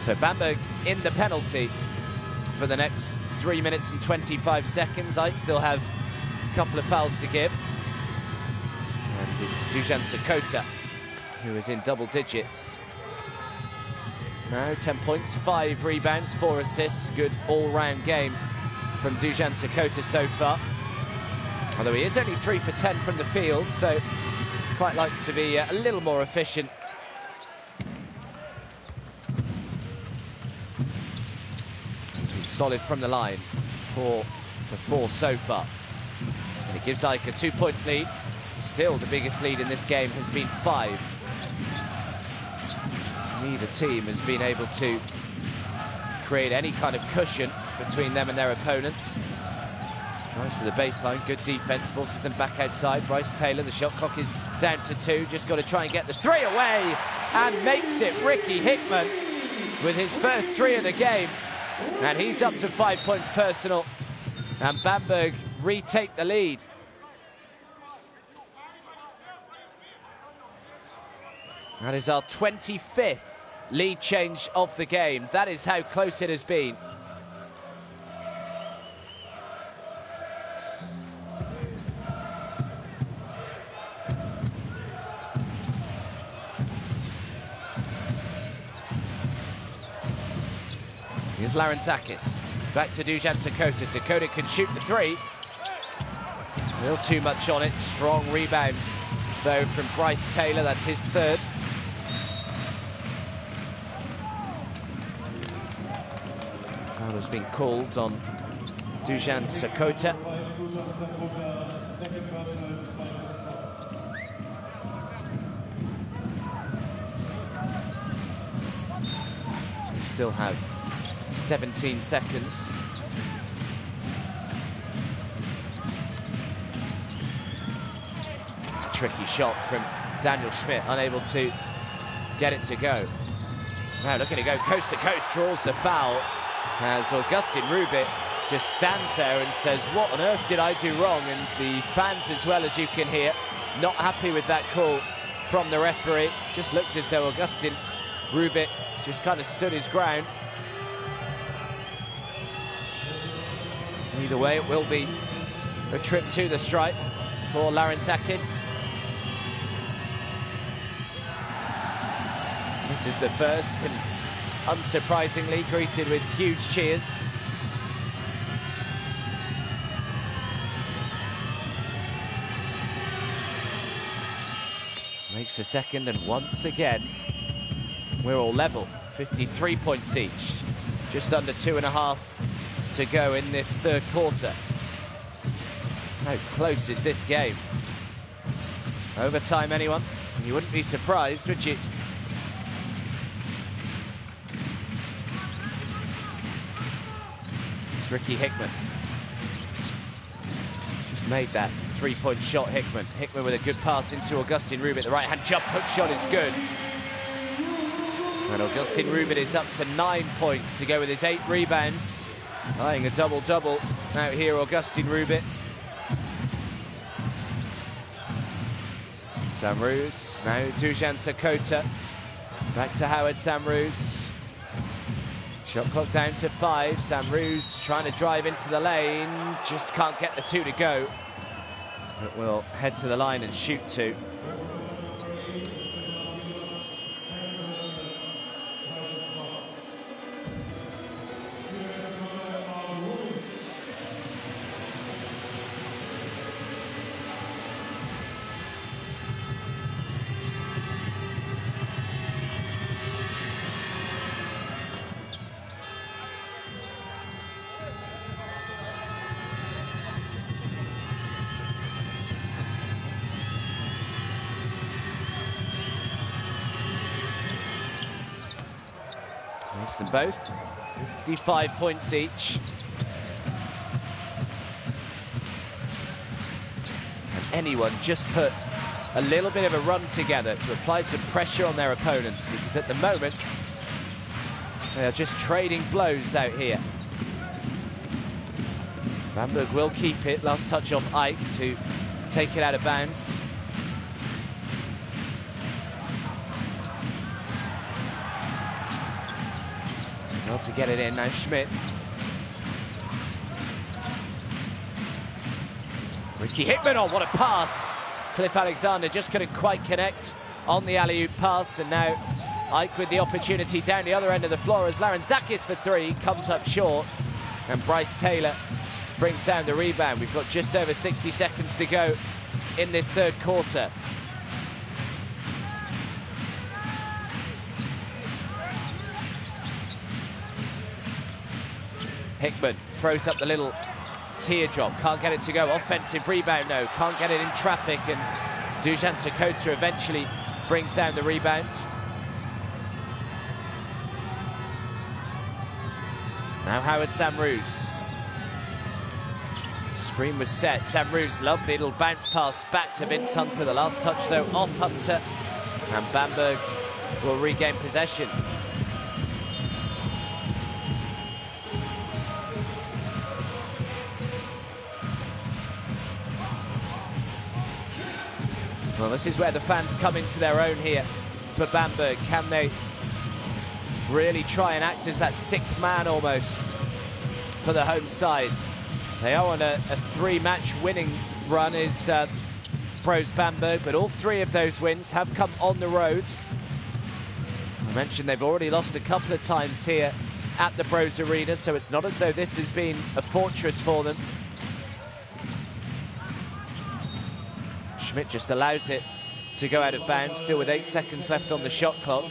So Bamberg in the penalty for the next 3 minutes and 25 seconds. Ike still have a couple of fouls to give. And it's Dusan Sakota who is in double digits. Now 10 points, 5 rebounds, 4 assists. Good all-round game from Dusan Sakota so far. Although he is only 3 for 10 from the field, so quite like to be a little more efficient. He's been solid from the line, 4 for 4 so far. And it gives Ike a 2-point lead. Still the biggest lead in this game has been 5. Neither team has been able to create any kind of cushion between them and their opponents. Drives to the baseline, good defense, forces them back outside. Bryce Taylor, the shot clock is down to 2, just got to try and get the 3 away, and makes it Ricky Hickman with his first 3 of the game. And he's up to 5 points personal, and Bamberg retake the lead. That is our 25th lead change of the game. That is how close it has been. Here's Larenzakis. Back to Dusan Sakota. Sakota can shoot the 3. A little too much on it. Strong rebounds, though, from Bryce Taylor. That's his 3rd. Foul has been called on Dusan Sakota. So we still have 17 seconds. Tricky shot from Daniel Schmidt, unable to get it to go. Now looking to go coast to coast, draws the foul, as Augustin Rubit just stands there and says, what on earth did I do wrong? And the fans, as well, as you can hear, not happy with that call. from the referee. Just looked as though Augustin Rubit just kind of stood his ground. Either way, it will be a trip to the stripe for Larentzakis. This is the first, and unsurprisingly greeted with huge cheers. Makes the second, and once again, we're all level. 53 points each. Just under 2.5 to go in this third quarter. How close is this game? Overtime, anyone? You wouldn't be surprised, would you? It's Ricky Hickman. Just made that three-point shot, Hickman. Hickman with a good pass into Augustin Rubit. The right-hand jump hook shot is good. And Augustin Rubit is up to 9 points to go with his 8 rebounds. Eyeing a double-double out here, Augustin Rubit. Samruz, now Dujan Sakota. Back to Howard Samruz. Shot clock down to 5. Samruz trying to drive into the lane. Just can't get the 2 to go. But will head to the line and shoot 2. Makes them both 55 points each. And anyone just put a little bit of a run together to apply some pressure on their opponents, because at the moment they are just trading blows out here. Bamberg will keep it. Last touch off Ike to take it out of bounds. Well, to get it in now, Schmidt. Ricky Hickman, oh, what a pass. Cliff Alexander just couldn't quite connect on the alley-oop pass, and now Ike with the opportunity down the other end of the floor as Larentzakis for 3 comes up short, and Bryce Taylor brings down the rebound. We've got just over 60 seconds to go in this third quarter. Hickman throws up the little teardrop, can't get it to go. Offensive rebound, no, can't get it in traffic, and Dujan Sakota eventually brings down the rebounds. Now Howard Samruz. Screen was set. Samruz, lovely little bounce pass back to Vince Hunter. The last touch though off Hunter, and Bamberg will regain possession. Well, this is where the fans come into their own here for Bamberg. Can they really try and act as that 6th man almost for the home side? They are on a 3-match winning run, is Brose Bamberg, but all 3 of those wins have come on the road. I mentioned they've already lost a couple of times here at the Brose Arena, so it's not as though this has been a fortress for them. Schmidt just allows it to go out of bounds, still with 8 seconds left on the shot clock.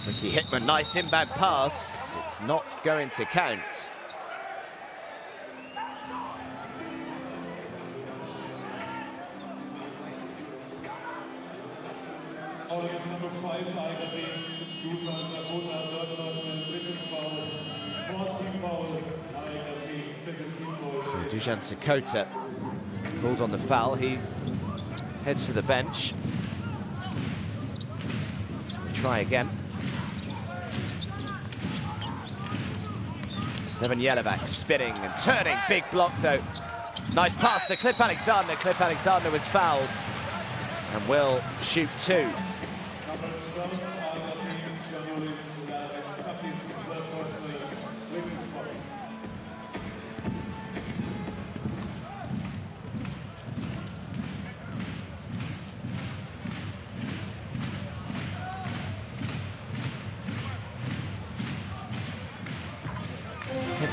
Ricky Hickman, nice inbound pass. It's not going to count. Audience number 5, AEK, Dusan Sakota, Deutschland, and British foul, 14 foul, AEK, 15 foul. So Dujan Sakota called on the foul. He heads to the bench. try again. Steven Jelevac spinning and turning. Big block, though. Nice pass to Cliff Alexander. Cliff Alexander was fouled and will shoot 2.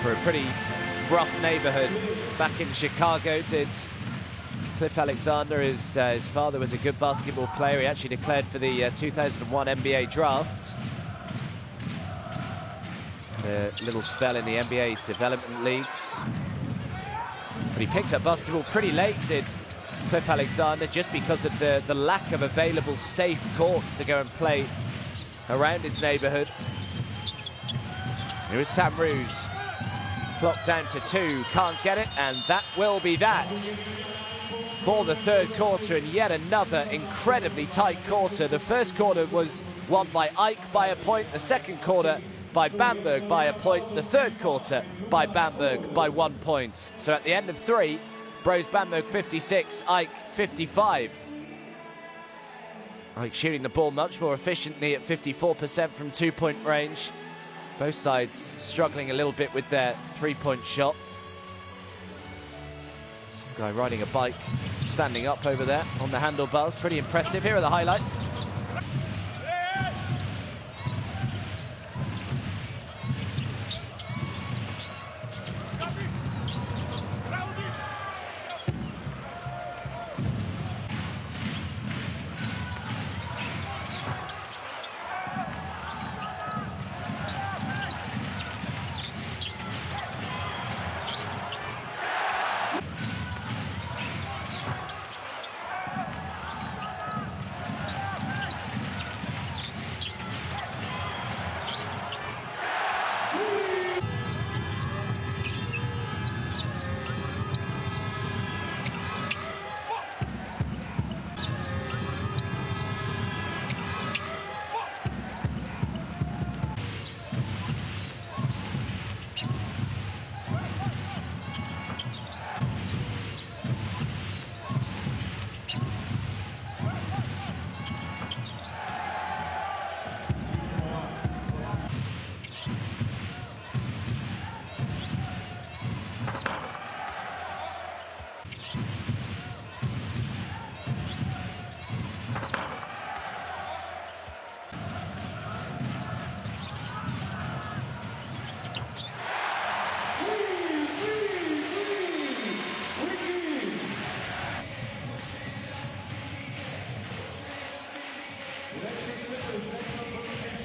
For a pretty rough neighborhood back in Chicago, did Cliff Alexander. His father was a good basketball player. He actually declared for the 2001 NBA draft. A little spell in the NBA development leagues. But he picked up basketball pretty late, did Cliff Alexander, just because of the lack of available safe courts to go and play around his neighborhood. Here is Sam Roos. Clock down to 2, can't get it, and that will be that for the third quarter, and yet another incredibly tight quarter. The first quarter was won by AEK by a point, the second quarter by Bamberg by a point, the third quarter by Bamberg by 1 point. So at the end of 3, Brose Bamberg 56, AEK 55. AEK shooting the ball much more efficiently at 54% from 2-point range. Both sides struggling a little bit with their 3-point shot. Some guy riding a bike, standing up over there on the handlebars. Pretty impressive. Here are the highlights.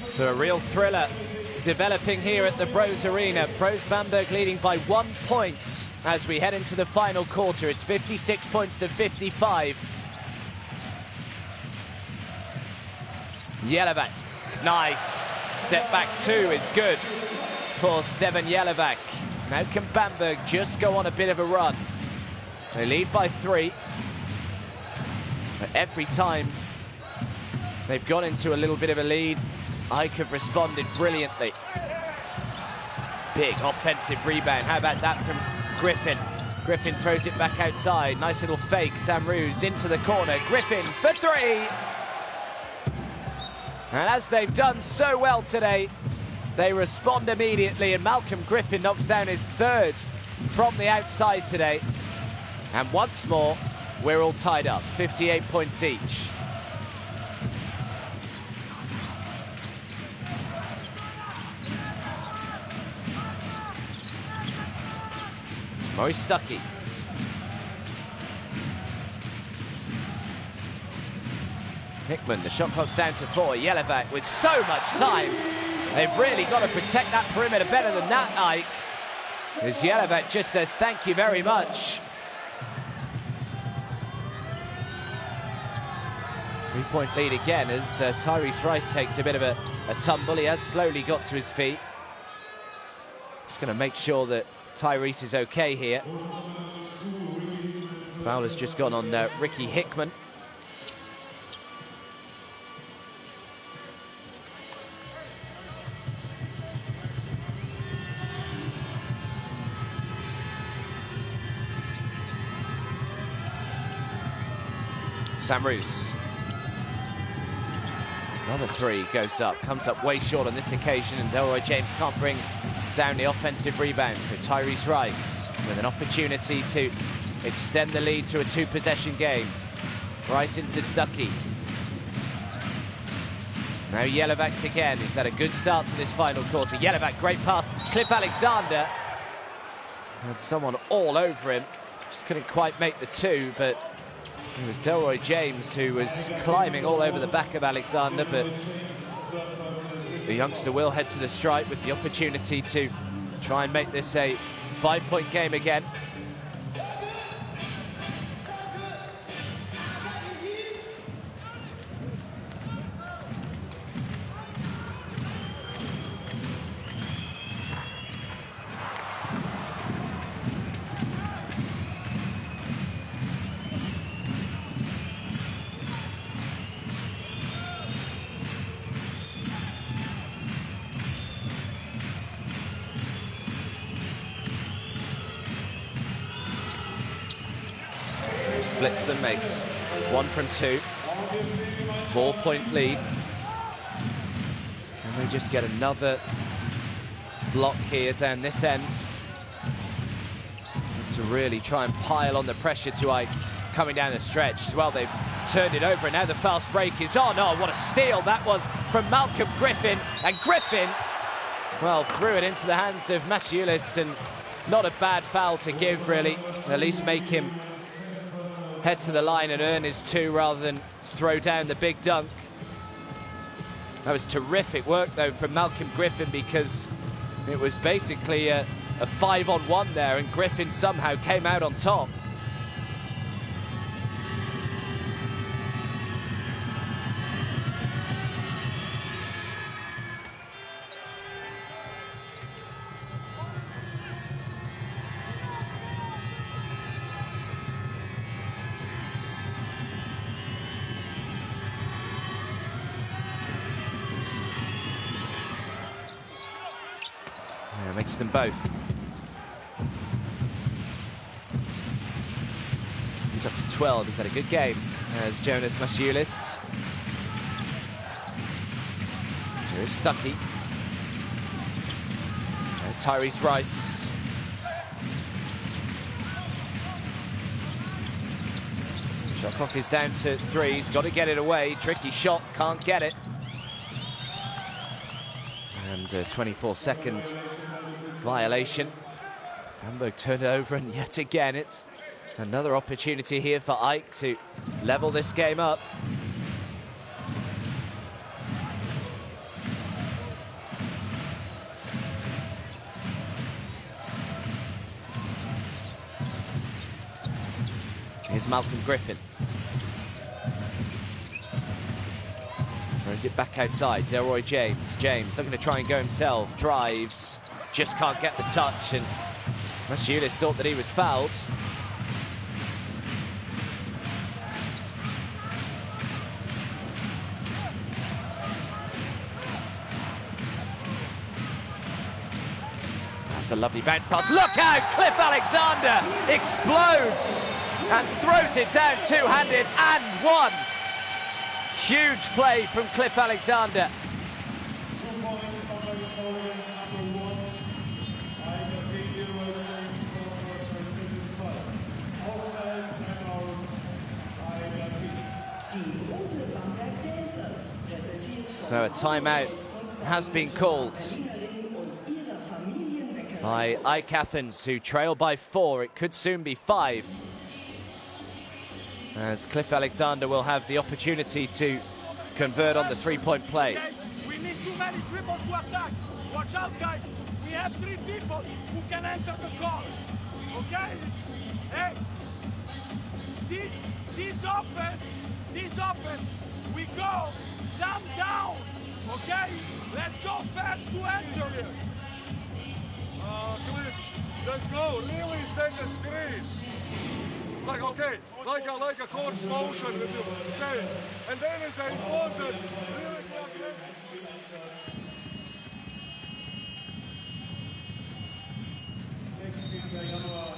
So a real thriller developing here at the Brose Arena. Brose Bamberg leading by 1 point as we head into the final quarter. It's 56 points to 55. Jelevac, nice. Step back 2 is good for Steven Jelevac. Now can Bamberg just go on a bit of a run? They lead by 3. But every time they've gone into a little bit of a lead, AEK have responded brilliantly. Big offensive rebound. How about that from Griffin? Griffin throws it back outside. Nice little fake. Sam Roos into the corner. Griffin for 3. And as they've done so well today, they respond immediately, and Malcolm Griffin knocks down his 3rd from the outside today. And once more, we're all tied up, 58 points each. Maurice Stuckey. Hickman, the shot clock's down to 4. Jelevac with so much time. They've really got to protect that perimeter better than that, AEK. As Jelevac just says thank you very much. 3-point lead again as Tyrese Rice takes a bit of a tumble. He has slowly got to his feet. Just going to make sure that Tyrese is okay here. Foul has just gone on Ricky Hickman. Samrus. Another three goes up, comes up way short on this occasion, and Delroy James can't bring down the offensive rebound. So Tyrese Rice with an opportunity to extend the lead to a two-possession game. Rice into Stuckey. Now Jelovac again. He's had a good start to this final quarter. Jelovac, great pass. Cliff Alexander. Had someone all over him. Just couldn't quite make the two, but it was Delroy James who was climbing all over the back of Alexander, but the youngster will head to the stripe with the opportunity to try and make this a 5-point game again. Splits them, makes 1 from 2. 4-point lead. Can they just get another block here down this end to really try and pile on the pressure to Ike coming down the stretch? Well, they've turned it over, and now the fast break is on. Oh, what a steal that was from Malcolm Griffin. And Griffin, well, threw it into the hands of Maciulis, and not a bad foul to give, really. At least make him head to the line and earn his 2 rather than throw down the big dunk. That was terrific work, though, from Malcolm Griffin, because it was basically a 5-on-1 there, and Griffin somehow came out on top. Makes them both. He's up to 12. He's had a good game as Jonas Maciulis. Here's Stuckey. And Tyrese Rice. Shot clock is down to 3. He's got to get it away. Tricky shot, can't get it. And 24-second violation. Bamberg turned it over, and yet again it's another opportunity here for Ike to level this game up. Here's Malcolm Griffin. Throws it back outside. Delroy James. James looking to try and go himself. Drives. Just can't get the touch, and Maciulis thought that he was fouled. That's a lovely bounce pass. Look out! Cliff Alexander explodes and throws it down two-handed and one. Huge play from Cliff Alexander. So a timeout has been called by AEK Athens, who trail by 4. It could soon be 5, as Cliff Alexander will have the opportunity to convert on the 3-point play. We need too many dribbles to attack. Watch out, guys. We have 3 people who can enter the course. Okay? Hey, this offense, we go down, okay? Let's go fast to enter here. Cliff, just go, really set the screen. Like, okay, like a coach motion with the say. And then it's important, really go aggressive. 16. Januar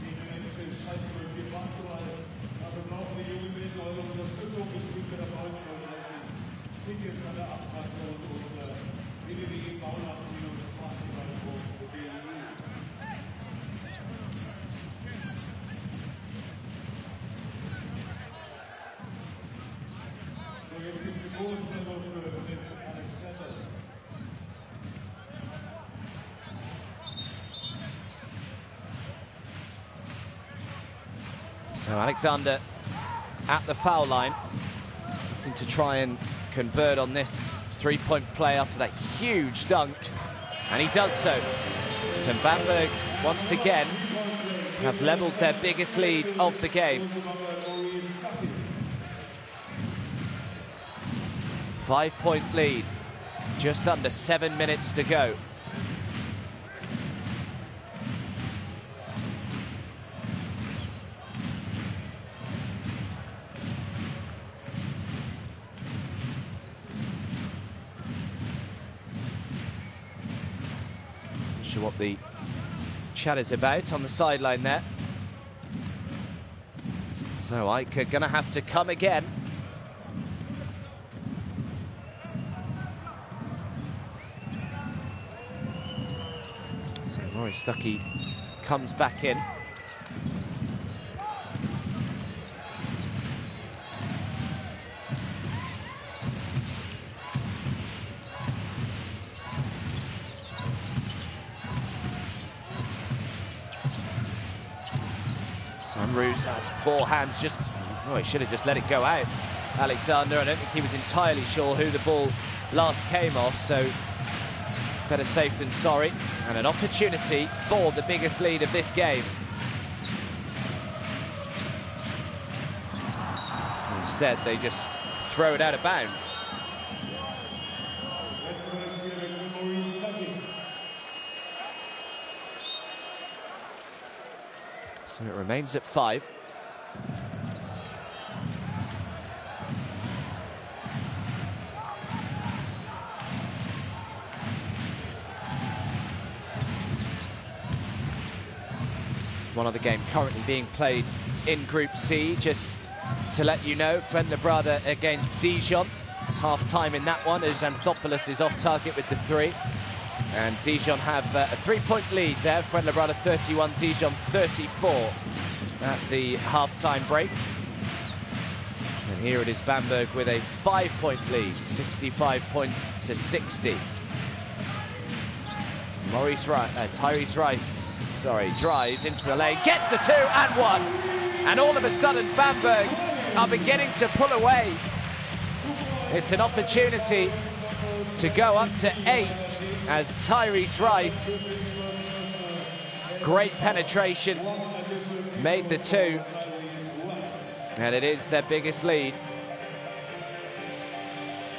gegen den FC Schalke 04 Basketball. Da brauchen wir unbedingt eure Unterstützung. Ich bin mit der 19:30 Tickets an der Abkasse und unsere www.baunacht-festival.de. So, jetzt gibt es die Großnummer für Alexander. So Alexander at the foul line, looking to try and convert on this three-point play after that huge dunk, and he does so. So Bamberg once again have leveled their biggest lead of the game. 5-point lead, just under 7 minutes to go. Not sure what the chat is about on the sideline there. So AEK are gonna have to come again. So Rory Stuckey comes back in. Samrus has poor hands, just, oh, he should have just let it go out. Alexander, I don't think he was entirely sure who the ball last came off, so better safe than sorry. And an opportunity for the biggest lead of this game. Instead, they just throw it out of bounds. So it remains at 5. One other game currently being played in Group C, just to let you know, Fuenlabrada against Dijon. It's half-time in that one as Xanthopoulos is off target with the 3. And Dijon have a 3-point lead there. Fuenlabrada 31, Dijon 34 at the half-time break. And here it is Bamberg with a 5-point lead, 65 points to 60. Tyrese Rice, drives into the lane, gets the 2 and 1. And all of a sudden, Bamberg are beginning to pull away. It's an opportunity to go up to 8 as Tyrese Rice, great penetration, made the 2. And it is their biggest lead.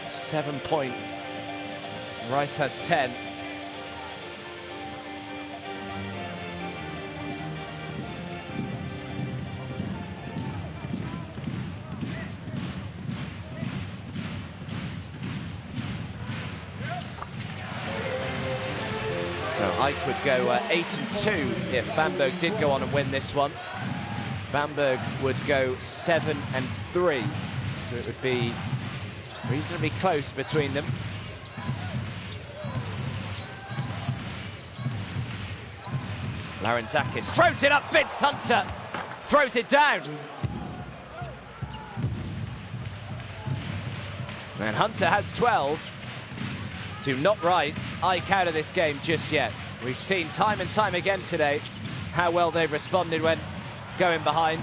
7-point. Rice has 10. So AEK would go 8-2 if Bamberg did go on and win this one. Bamberg would go 7-3, so it would be reasonably close between them. Larenzakis throws it up, Vince Hunter throws it down. And Hunter has 12. Do not write AEK out of this game just yet. We've seen time and time again today how well they've responded when going behind.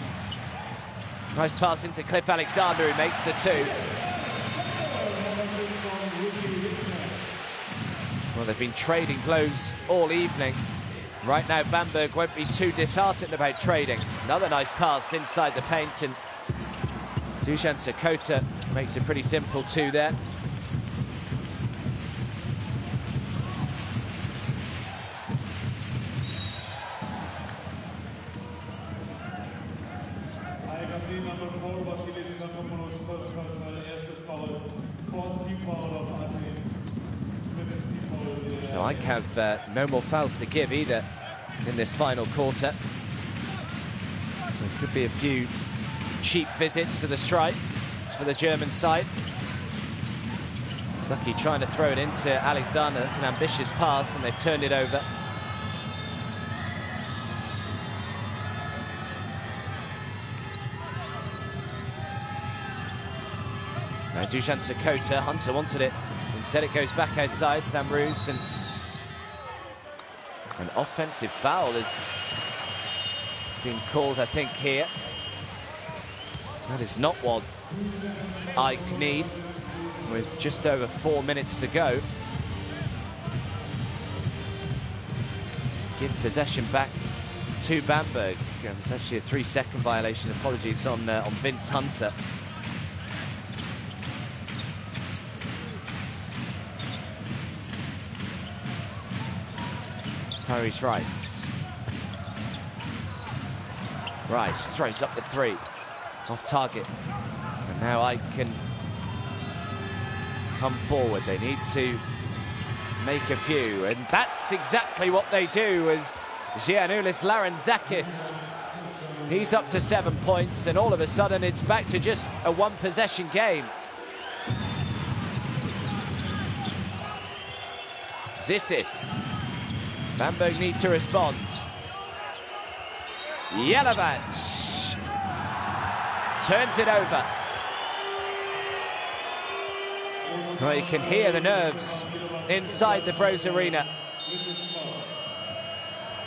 Nice pass into Cliff Alexander, who makes the 2. Well, they've been trading blows all evening. Right now, Bamberg won't be too disheartened about trading. Another nice pass inside the paint, and Dusan Sakota makes a pretty simple 2 there. So AEK have no more fouls to give either in this final quarter. So it could be a few cheap visits to the stripe for the German side. Stuckey trying to throw it into Alexander. That's an ambitious pass, and they've turned it over. Now Dusan Sakota, Hunter wanted it. Instead it goes back outside, Sam Roos, and an offensive foul has been called, I think, here. That is not what AEK need, with just over 4 minutes to go. Just give possession back to Bamberg. It was actually a 3-second violation. Apologies on Vince Hunter. Tyrese Rice. Rice throws up the 3. Off target. And now AEK can come forward. They need to make a few. And that's exactly what they do as Gianoulis Larentzakis. He's up to 7 points, and all of a sudden it's back to just a 1-possession game. Zissis. Bamberg need to respond. Jelavat turns it over. Well, you can hear the nerves inside the Brose Arena.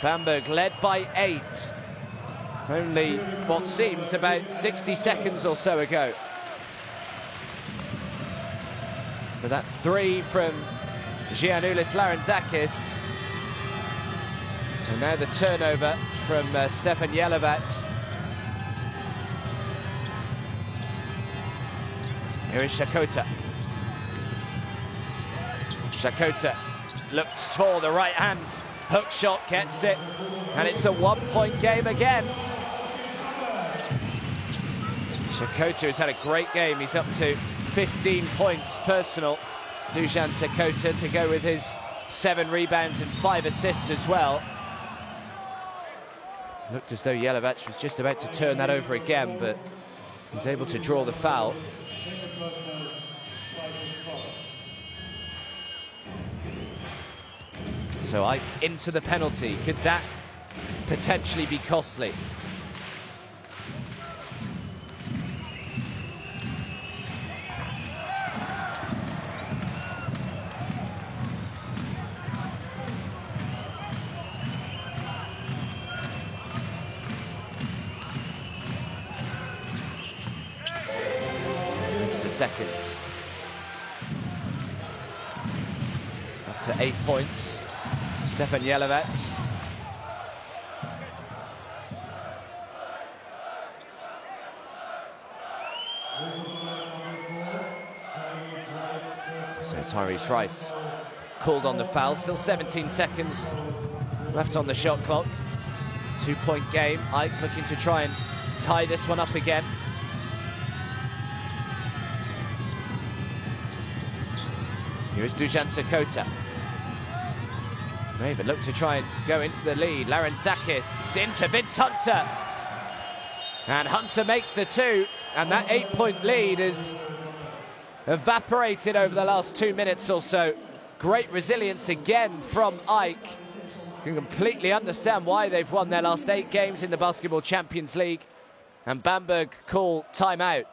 Bamberg led by 8. Only what seems about 60 seconds or so ago. But that 3 from Gianoulis Larentzakis. And now the turnover from Stefan Jelavat. Here is Sakota. Sakota looks for the right hand. Hook shot, gets it. And it's a 1-point game again. Sakota has had a great game. He's up to 15 points personal. Dusan Sakota to go with his 7 rebounds and 5 assists as well. Looked as though Jelavat was just about to turn that over again, but he's able to draw the foul. So AEK into the penalty. Could that potentially be costly? The seconds. Up to 8 points. Stefan Jelavat. So Tyrese Rice called on the foul. Still 17 seconds left on the shot clock. 2-point game. AEK looking to try and tie this one up again. Here's Dusan Sakota. May even look to try and go into the lead. Larentzakis into Vince Hunter. And Hunter makes the 2. And that 8-point lead is evaporated over the last 2 minutes or so. Great resilience again from AEK. You can completely understand why they've won their last 8 games in the Basketball Champions League. And Bamberg call timeout.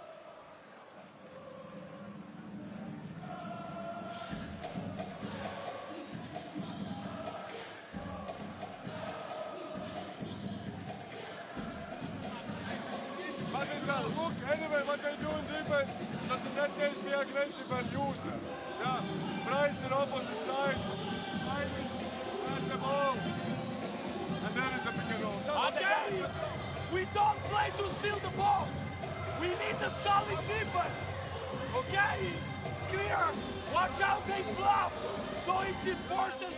Look, anyway, what they do in defense, just in that case be aggressive and use them. Yeah, Price in opposite side, pass the ball, and then it's a pick and roll. Okay, we don't play to steal the ball. We need a solid defense. Okay, it's clear. Watch out, they flop. So it's important.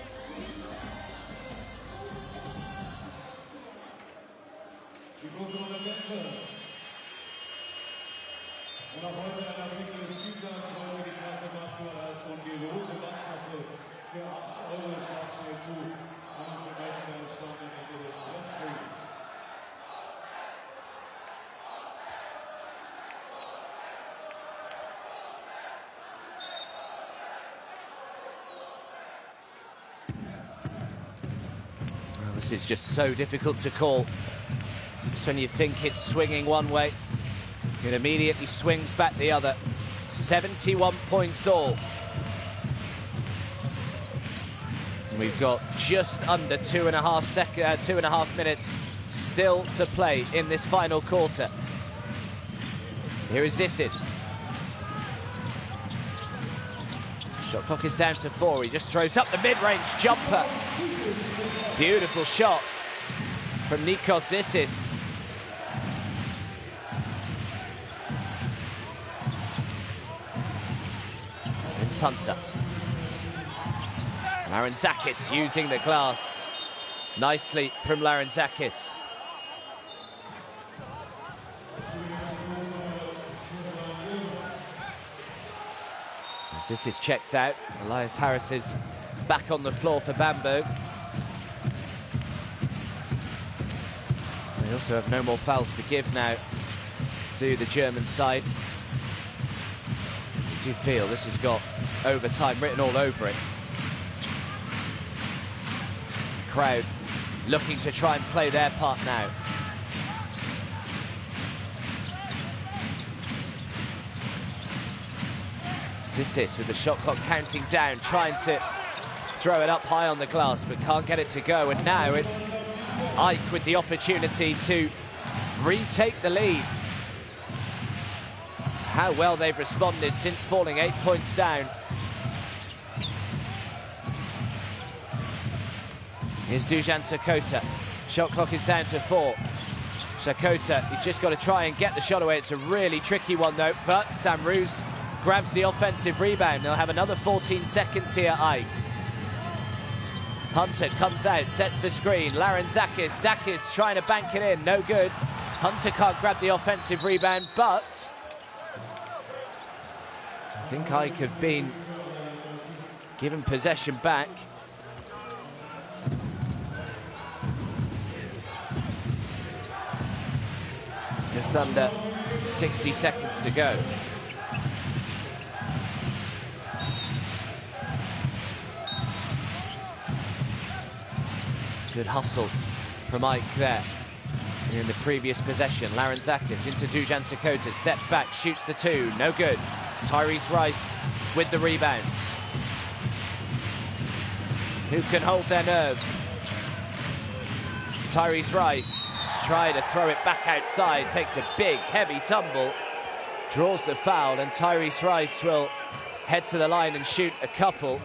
Und auch heute ein Artikel des Spieltags, heute die Klasse Basketball als und die rote Landtasse für 8 € stark schnell zu. An für Beispiel als Stand am Ende des Westfrieds. This is just so difficult to call. Just when you think it's swinging one way, it immediately swings back the other. 71 points all. And we've got just under 2.5 minutes still to play in this final quarter. Here is Zissis. Shot clock is down to 4. He just throws up the mid-range jumper. Beautiful shot from Nikos Zissis. Vince Hunter. Larentzakis using the glass. Nicely from Larentzakis. Zissis checks out. Elias Harris is back on the floor for Bamberg. They also have no more fouls to give now to the German side. I do feel this has got overtime written all over it. The crowd looking to try and play their part now. Zissis with the shot clock counting down, trying to throw it up high on the glass, but can't get it to go. And now it's AEK with the opportunity to retake the lead. How well they've responded since falling 8 points down. Here's Dusan Sakota. Shot clock is down to 4. Sakota, he's just got to try and get the shot away. It's a really tricky one though, but Samruz grabs the offensive rebound. They'll have another 14 seconds here, AEK. Hunter comes out, sets the screen. Larentzakis, Zakis trying to bank it in, no good. Hunter can't grab the offensive rebound, but I think AEK have been given possession back. Just under 60 seconds to go. Good hustle from AEK there. In the previous possession, Larentzakis into Dusan Sakota, steps back, shoots the 2, no good. Tyrese Rice with the rebounds. Who can hold their nerve? Tyrese Rice trying to throw it back outside, takes a big, heavy tumble, draws the foul, and Tyrese Rice will head to the line and shoot a couple.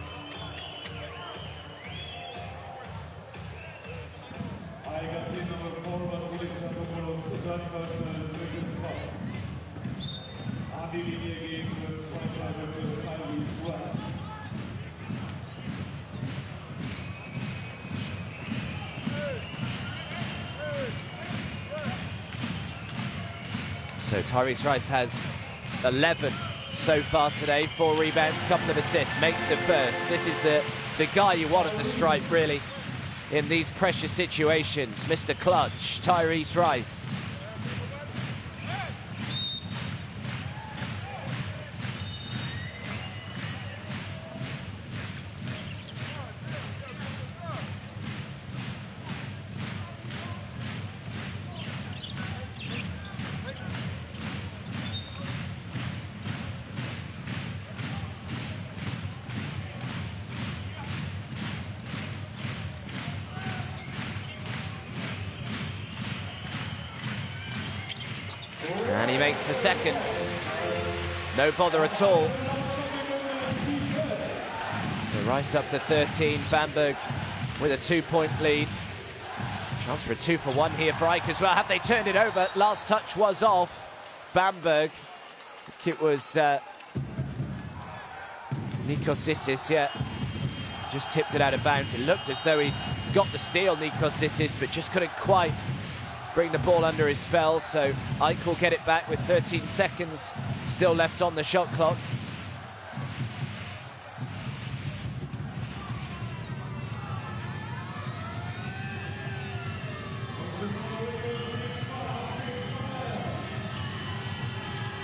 So Tyrese Rice has 11 so far today, 4 rebounds, couple of assists, makes the first. This is the guy you want at the stripe, really, in these pressure situations. Mr. Clutch, Tyrese Rice. And he makes the second. No bother at all. So Rice up to 13. Bamberg with a 2-point lead. Chance for a 2-for-1 here for AEK as well. Have they turned it over? Last touch was off Bamberg. I think it was Nikos Zissis, yeah. Just tipped it out of bounds. It looked as though he'd got the steal, Nikos Zissis, but just couldn't quite bring the ball under his spell, so AEK will get it back with 13 seconds still left on the shot clock.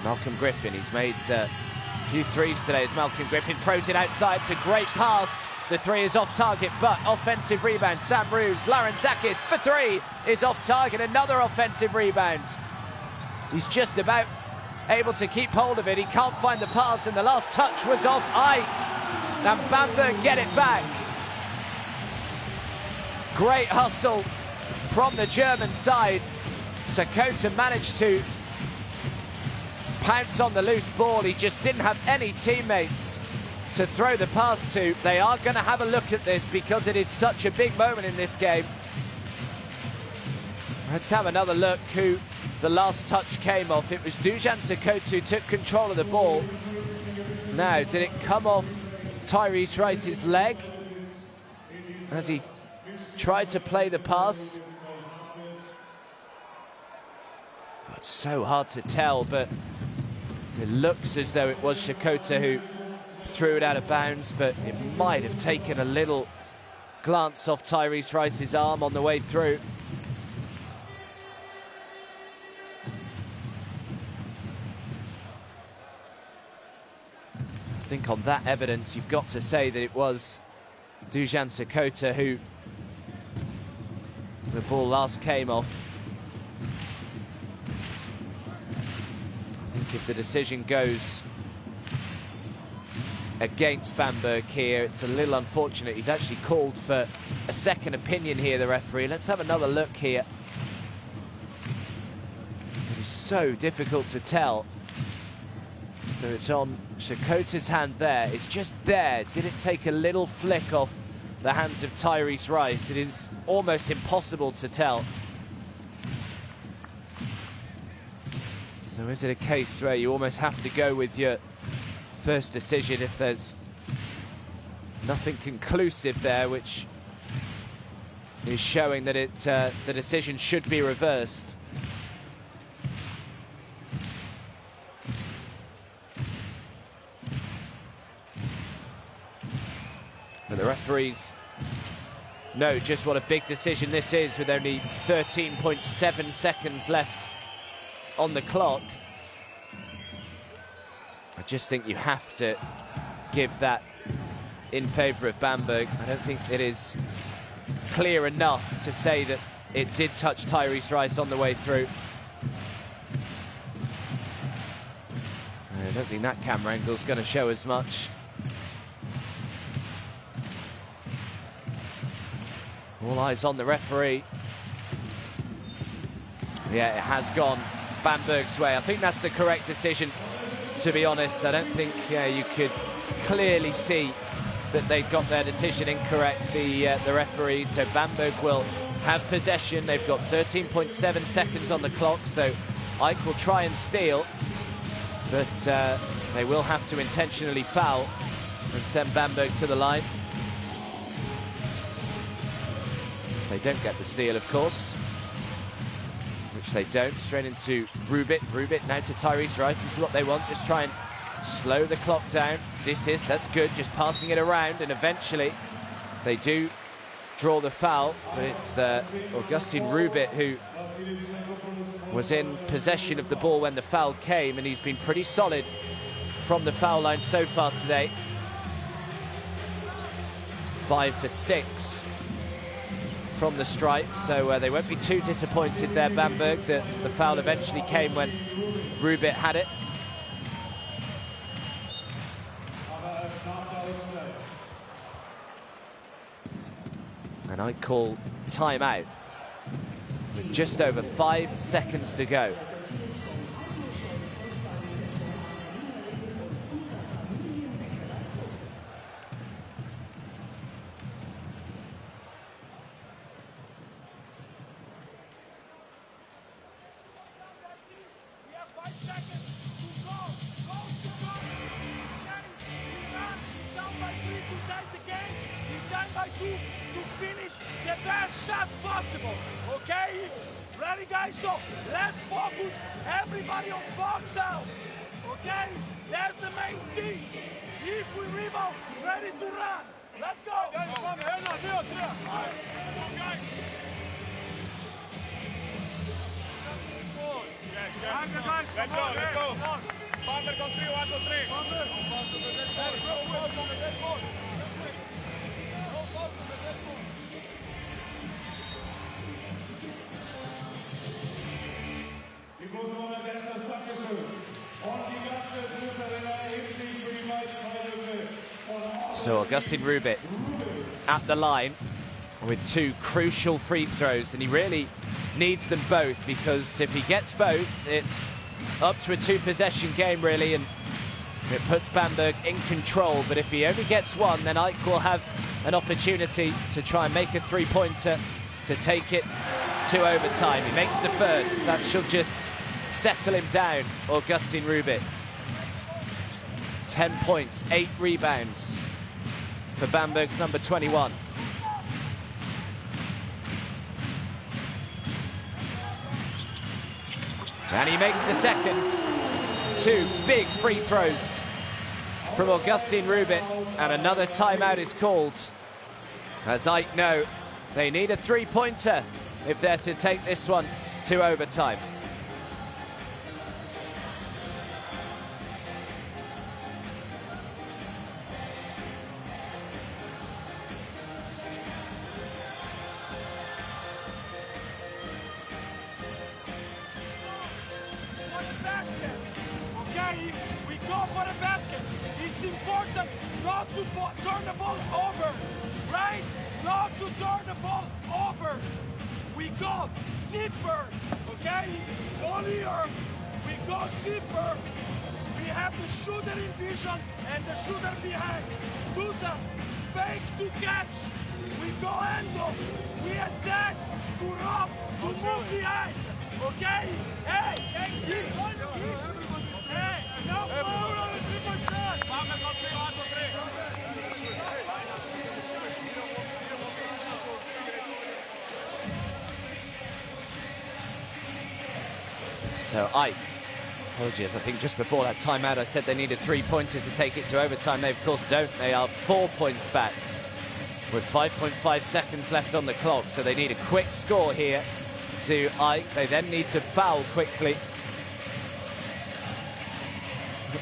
Malcolm Griffin, he's made a few threes today as Malcolm Griffin throws it outside. It's a great pass The three is off target, but offensive rebound. Sam Roos, Larentzakis for three is off target. Another offensive rebound. He's just about able to keep hold of it. He can't find the pass, and the last touch was off Ike. And Bamberg get it back. Great hustle from the German side. Sakota managed to pounce on the loose ball. He just didn't have any teammates to throw the pass to. They are going to have a look at this because it is such a big moment in this game. Let's have another look who the last touch came off. It was Dusan Sakota who took control of the ball. Now, did it come off Tyrese Rice's leg as he tried to play the pass? It's so hard to tell, but it looks as though it was Sakota who threw it out of bounds, but it might have taken a little glance off Tyrese Rice's arm on the way through. I think on that evidence, you've got to say that it was Dusan Sakota who the ball last came off. I think if the decision goes against Bamberg here, it's a little unfortunate. He's actually called for a second opinion here, the referee. Let's have another look here. It is so difficult to tell. So it's on Sakota's hand there. It's just there. Did it take a little flick off the hands of Tyrese Rice? It is almost impossible to tell. So is it a case where you almost have to go with your first decision if there's nothing conclusive there, which is showing that the decision should be reversed? But the referees know just what a big decision this is with only 13.7 seconds left on the clock. I just think you have to give that in favour of Bamberg. I don't think it is clear enough to say that it did touch Tyrese Rice on the way through. I don't think that camera angle is going to show as much. All eyes on the referee. Yeah, it has gone Bamberg's way. I think that's the correct decision, to be honest. I don't think you could clearly see that they got their decision incorrect, the referees. So Bamberg will have possession. They've got 13.7 seconds on the clock, so Ike will try and steal, but they will have to intentionally foul and send Bamberg to the line. They don't get the steal, of course, which they don't. Straight into Rubit. Rubit now to Tyrese Rice. This is what they want. Just try and slow the clock down. Zissis, that's good. Just passing it around, and eventually they do draw the foul. But it's Augustin Rubit who was in possession of the ball when the foul came, and he's been pretty solid from the foul line so far today. 5 for 6. From the stripe, so they won't be too disappointed there, Bamberg, that the foul eventually came when Rubit had it. And I call timeout with just over 5 seconds to go. So Augustin Rubit at the line with 2 crucial free throws, and he really needs them both, because if he gets both, it's up to a 2-possession game really, and it puts Bamberg in control. But if he only gets one, then AEK will have an opportunity to try and make a 3-pointer to take it to overtime. He makes the first. That should just settle him down, Augustin Rubit. 10 points, 8 rebounds for Bamberg's number 21. And he makes the second. 2 big free throws from Augustin Rubit, and another timeout is called, as AEK know they need a 3-pointer if they're to take this one to overtime. It's important not to turn the ball over, right? Not to turn the ball over. We go zipper, okay? All here, we go zipper. We have the shooter in vision and the shooter behind. Do some fake to catch. We go handle. We attack to rob, to move behind, okay? Hey, hey, no foul on the triple shot. So AEK, apologies, I think just before that timeout I said they needed 3-pointer to take it to overtime. They of course don't. They are 4 points back with 5.5 seconds left on the clock, so they need a quick score here to AEK. They then need to foul quickly.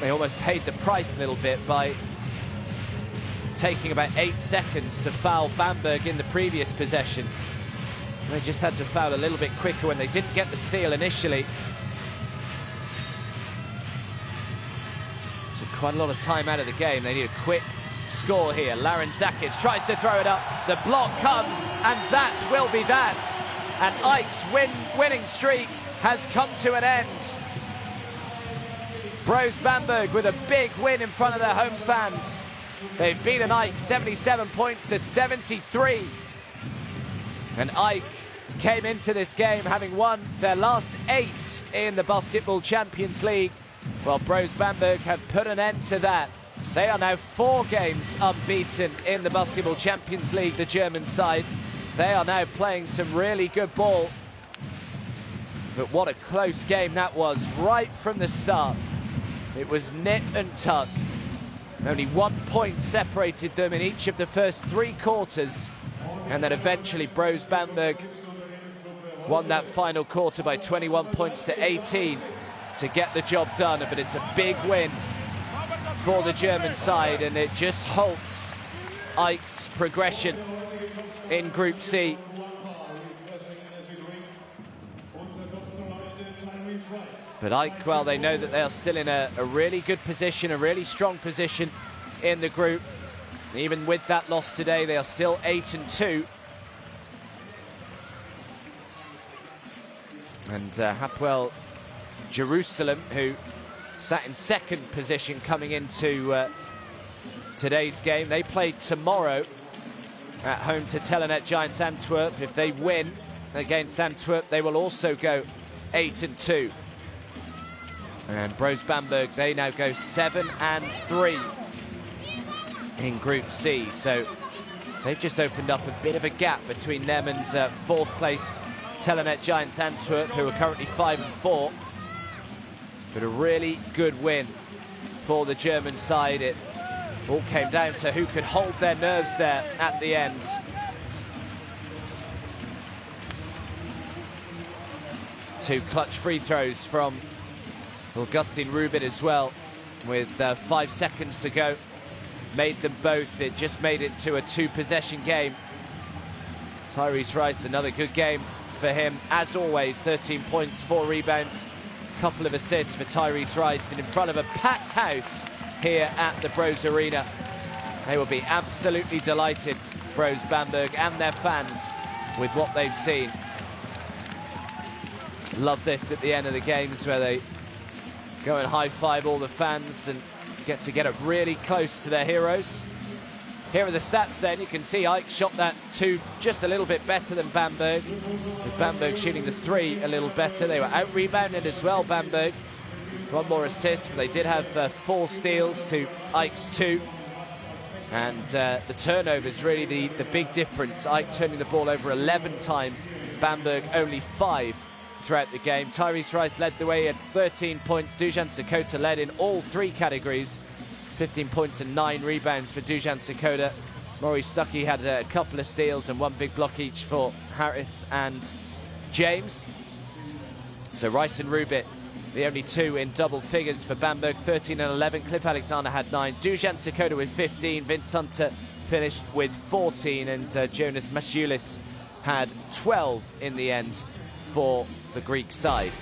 They almost paid the price a little bit by taking about 8 seconds to foul Bamberg in the previous possession. They just had to foul a little bit quicker when they didn't get the steal initially. Took quite a lot of time out of the game. They need a quick score here. Larentzakis tries to throw it up. The block comes, and that will be that. And AEK's winning streak has come to an end. Brose Bamberg with a big win in front of their home fans. They've beaten AEK 77 points to 73. And AEK came into this game having won their last 8 in the Basketball Champions League. Well, Brose Bamberg have put an end to that. They are now 4 games unbeaten in the Basketball Champions League, the German side. They are now playing some really good ball. But what a close game that was right from the start. It was nip and tuck. Only 1 point separated them in each of the first 3 quarters. And then eventually Brose Bamberg won that final quarter by 21 points to 18 to get the job done. But it's a big win for the German side, and it just halts AEK's progression in Group C. But AEK, well, they know that they are still in a really good position, a really strong position in the group. Even with that loss today, they are still 8-2. And Hapoel Jerusalem, who sat in second position coming into today's game, they play tomorrow at home to Telenet Giants Antwerp. If they win against Antwerp, they will also go 8-2. And Brose Bamberg, they now go 7-3 in Group C. So they've just opened up a bit of a gap between them and 4th place Telenet Giants Antwerp, who are currently 5-4. But a really good win for the German side. It all came down to who could hold their nerves there at the end. Two clutch free throws from Augustin Rubit as well, with 5 seconds to go. Made them both. It just made it to a 2-possession game. Tyrese Rice, another good game for him. As always, 13 points, 4 rebounds, couple of assists for Tyrese Rice, and in front of a packed house here at the Brose Arena. They will be absolutely delighted, Brose Bamberg and their fans, with what they've seen. Love this at the end of the games where they go and high-five all the fans and get it really close to their heroes. Here are the stats then. You can see Ike shot that 2 just a little bit better than Bamberg, with Bamberg shooting the 3 a little better. They were out-rebounded as well, Bamberg. 1 more assist, but they did have 4 steals to Ike's 2. And the turnovers really the big difference. Ike turning the ball over 11 times, Bamberg only 5 throughout the game. Tyrese Rice led the way at 13 points. Dusan Sakota led in all 3 categories. 15 points and 9 rebounds for Dusan Sakota. Maurice Stuckey had a couple of steals and 1 big block each for Harris and James. So Rice and Rubit, the only 2 in double figures for Bamberg, 13 and 11. Cliff Alexander had 9. Dusan Sakota with 15. Vince Hunter finished with 14. And Jonas Masiulis had 12 in the end for the Greek side.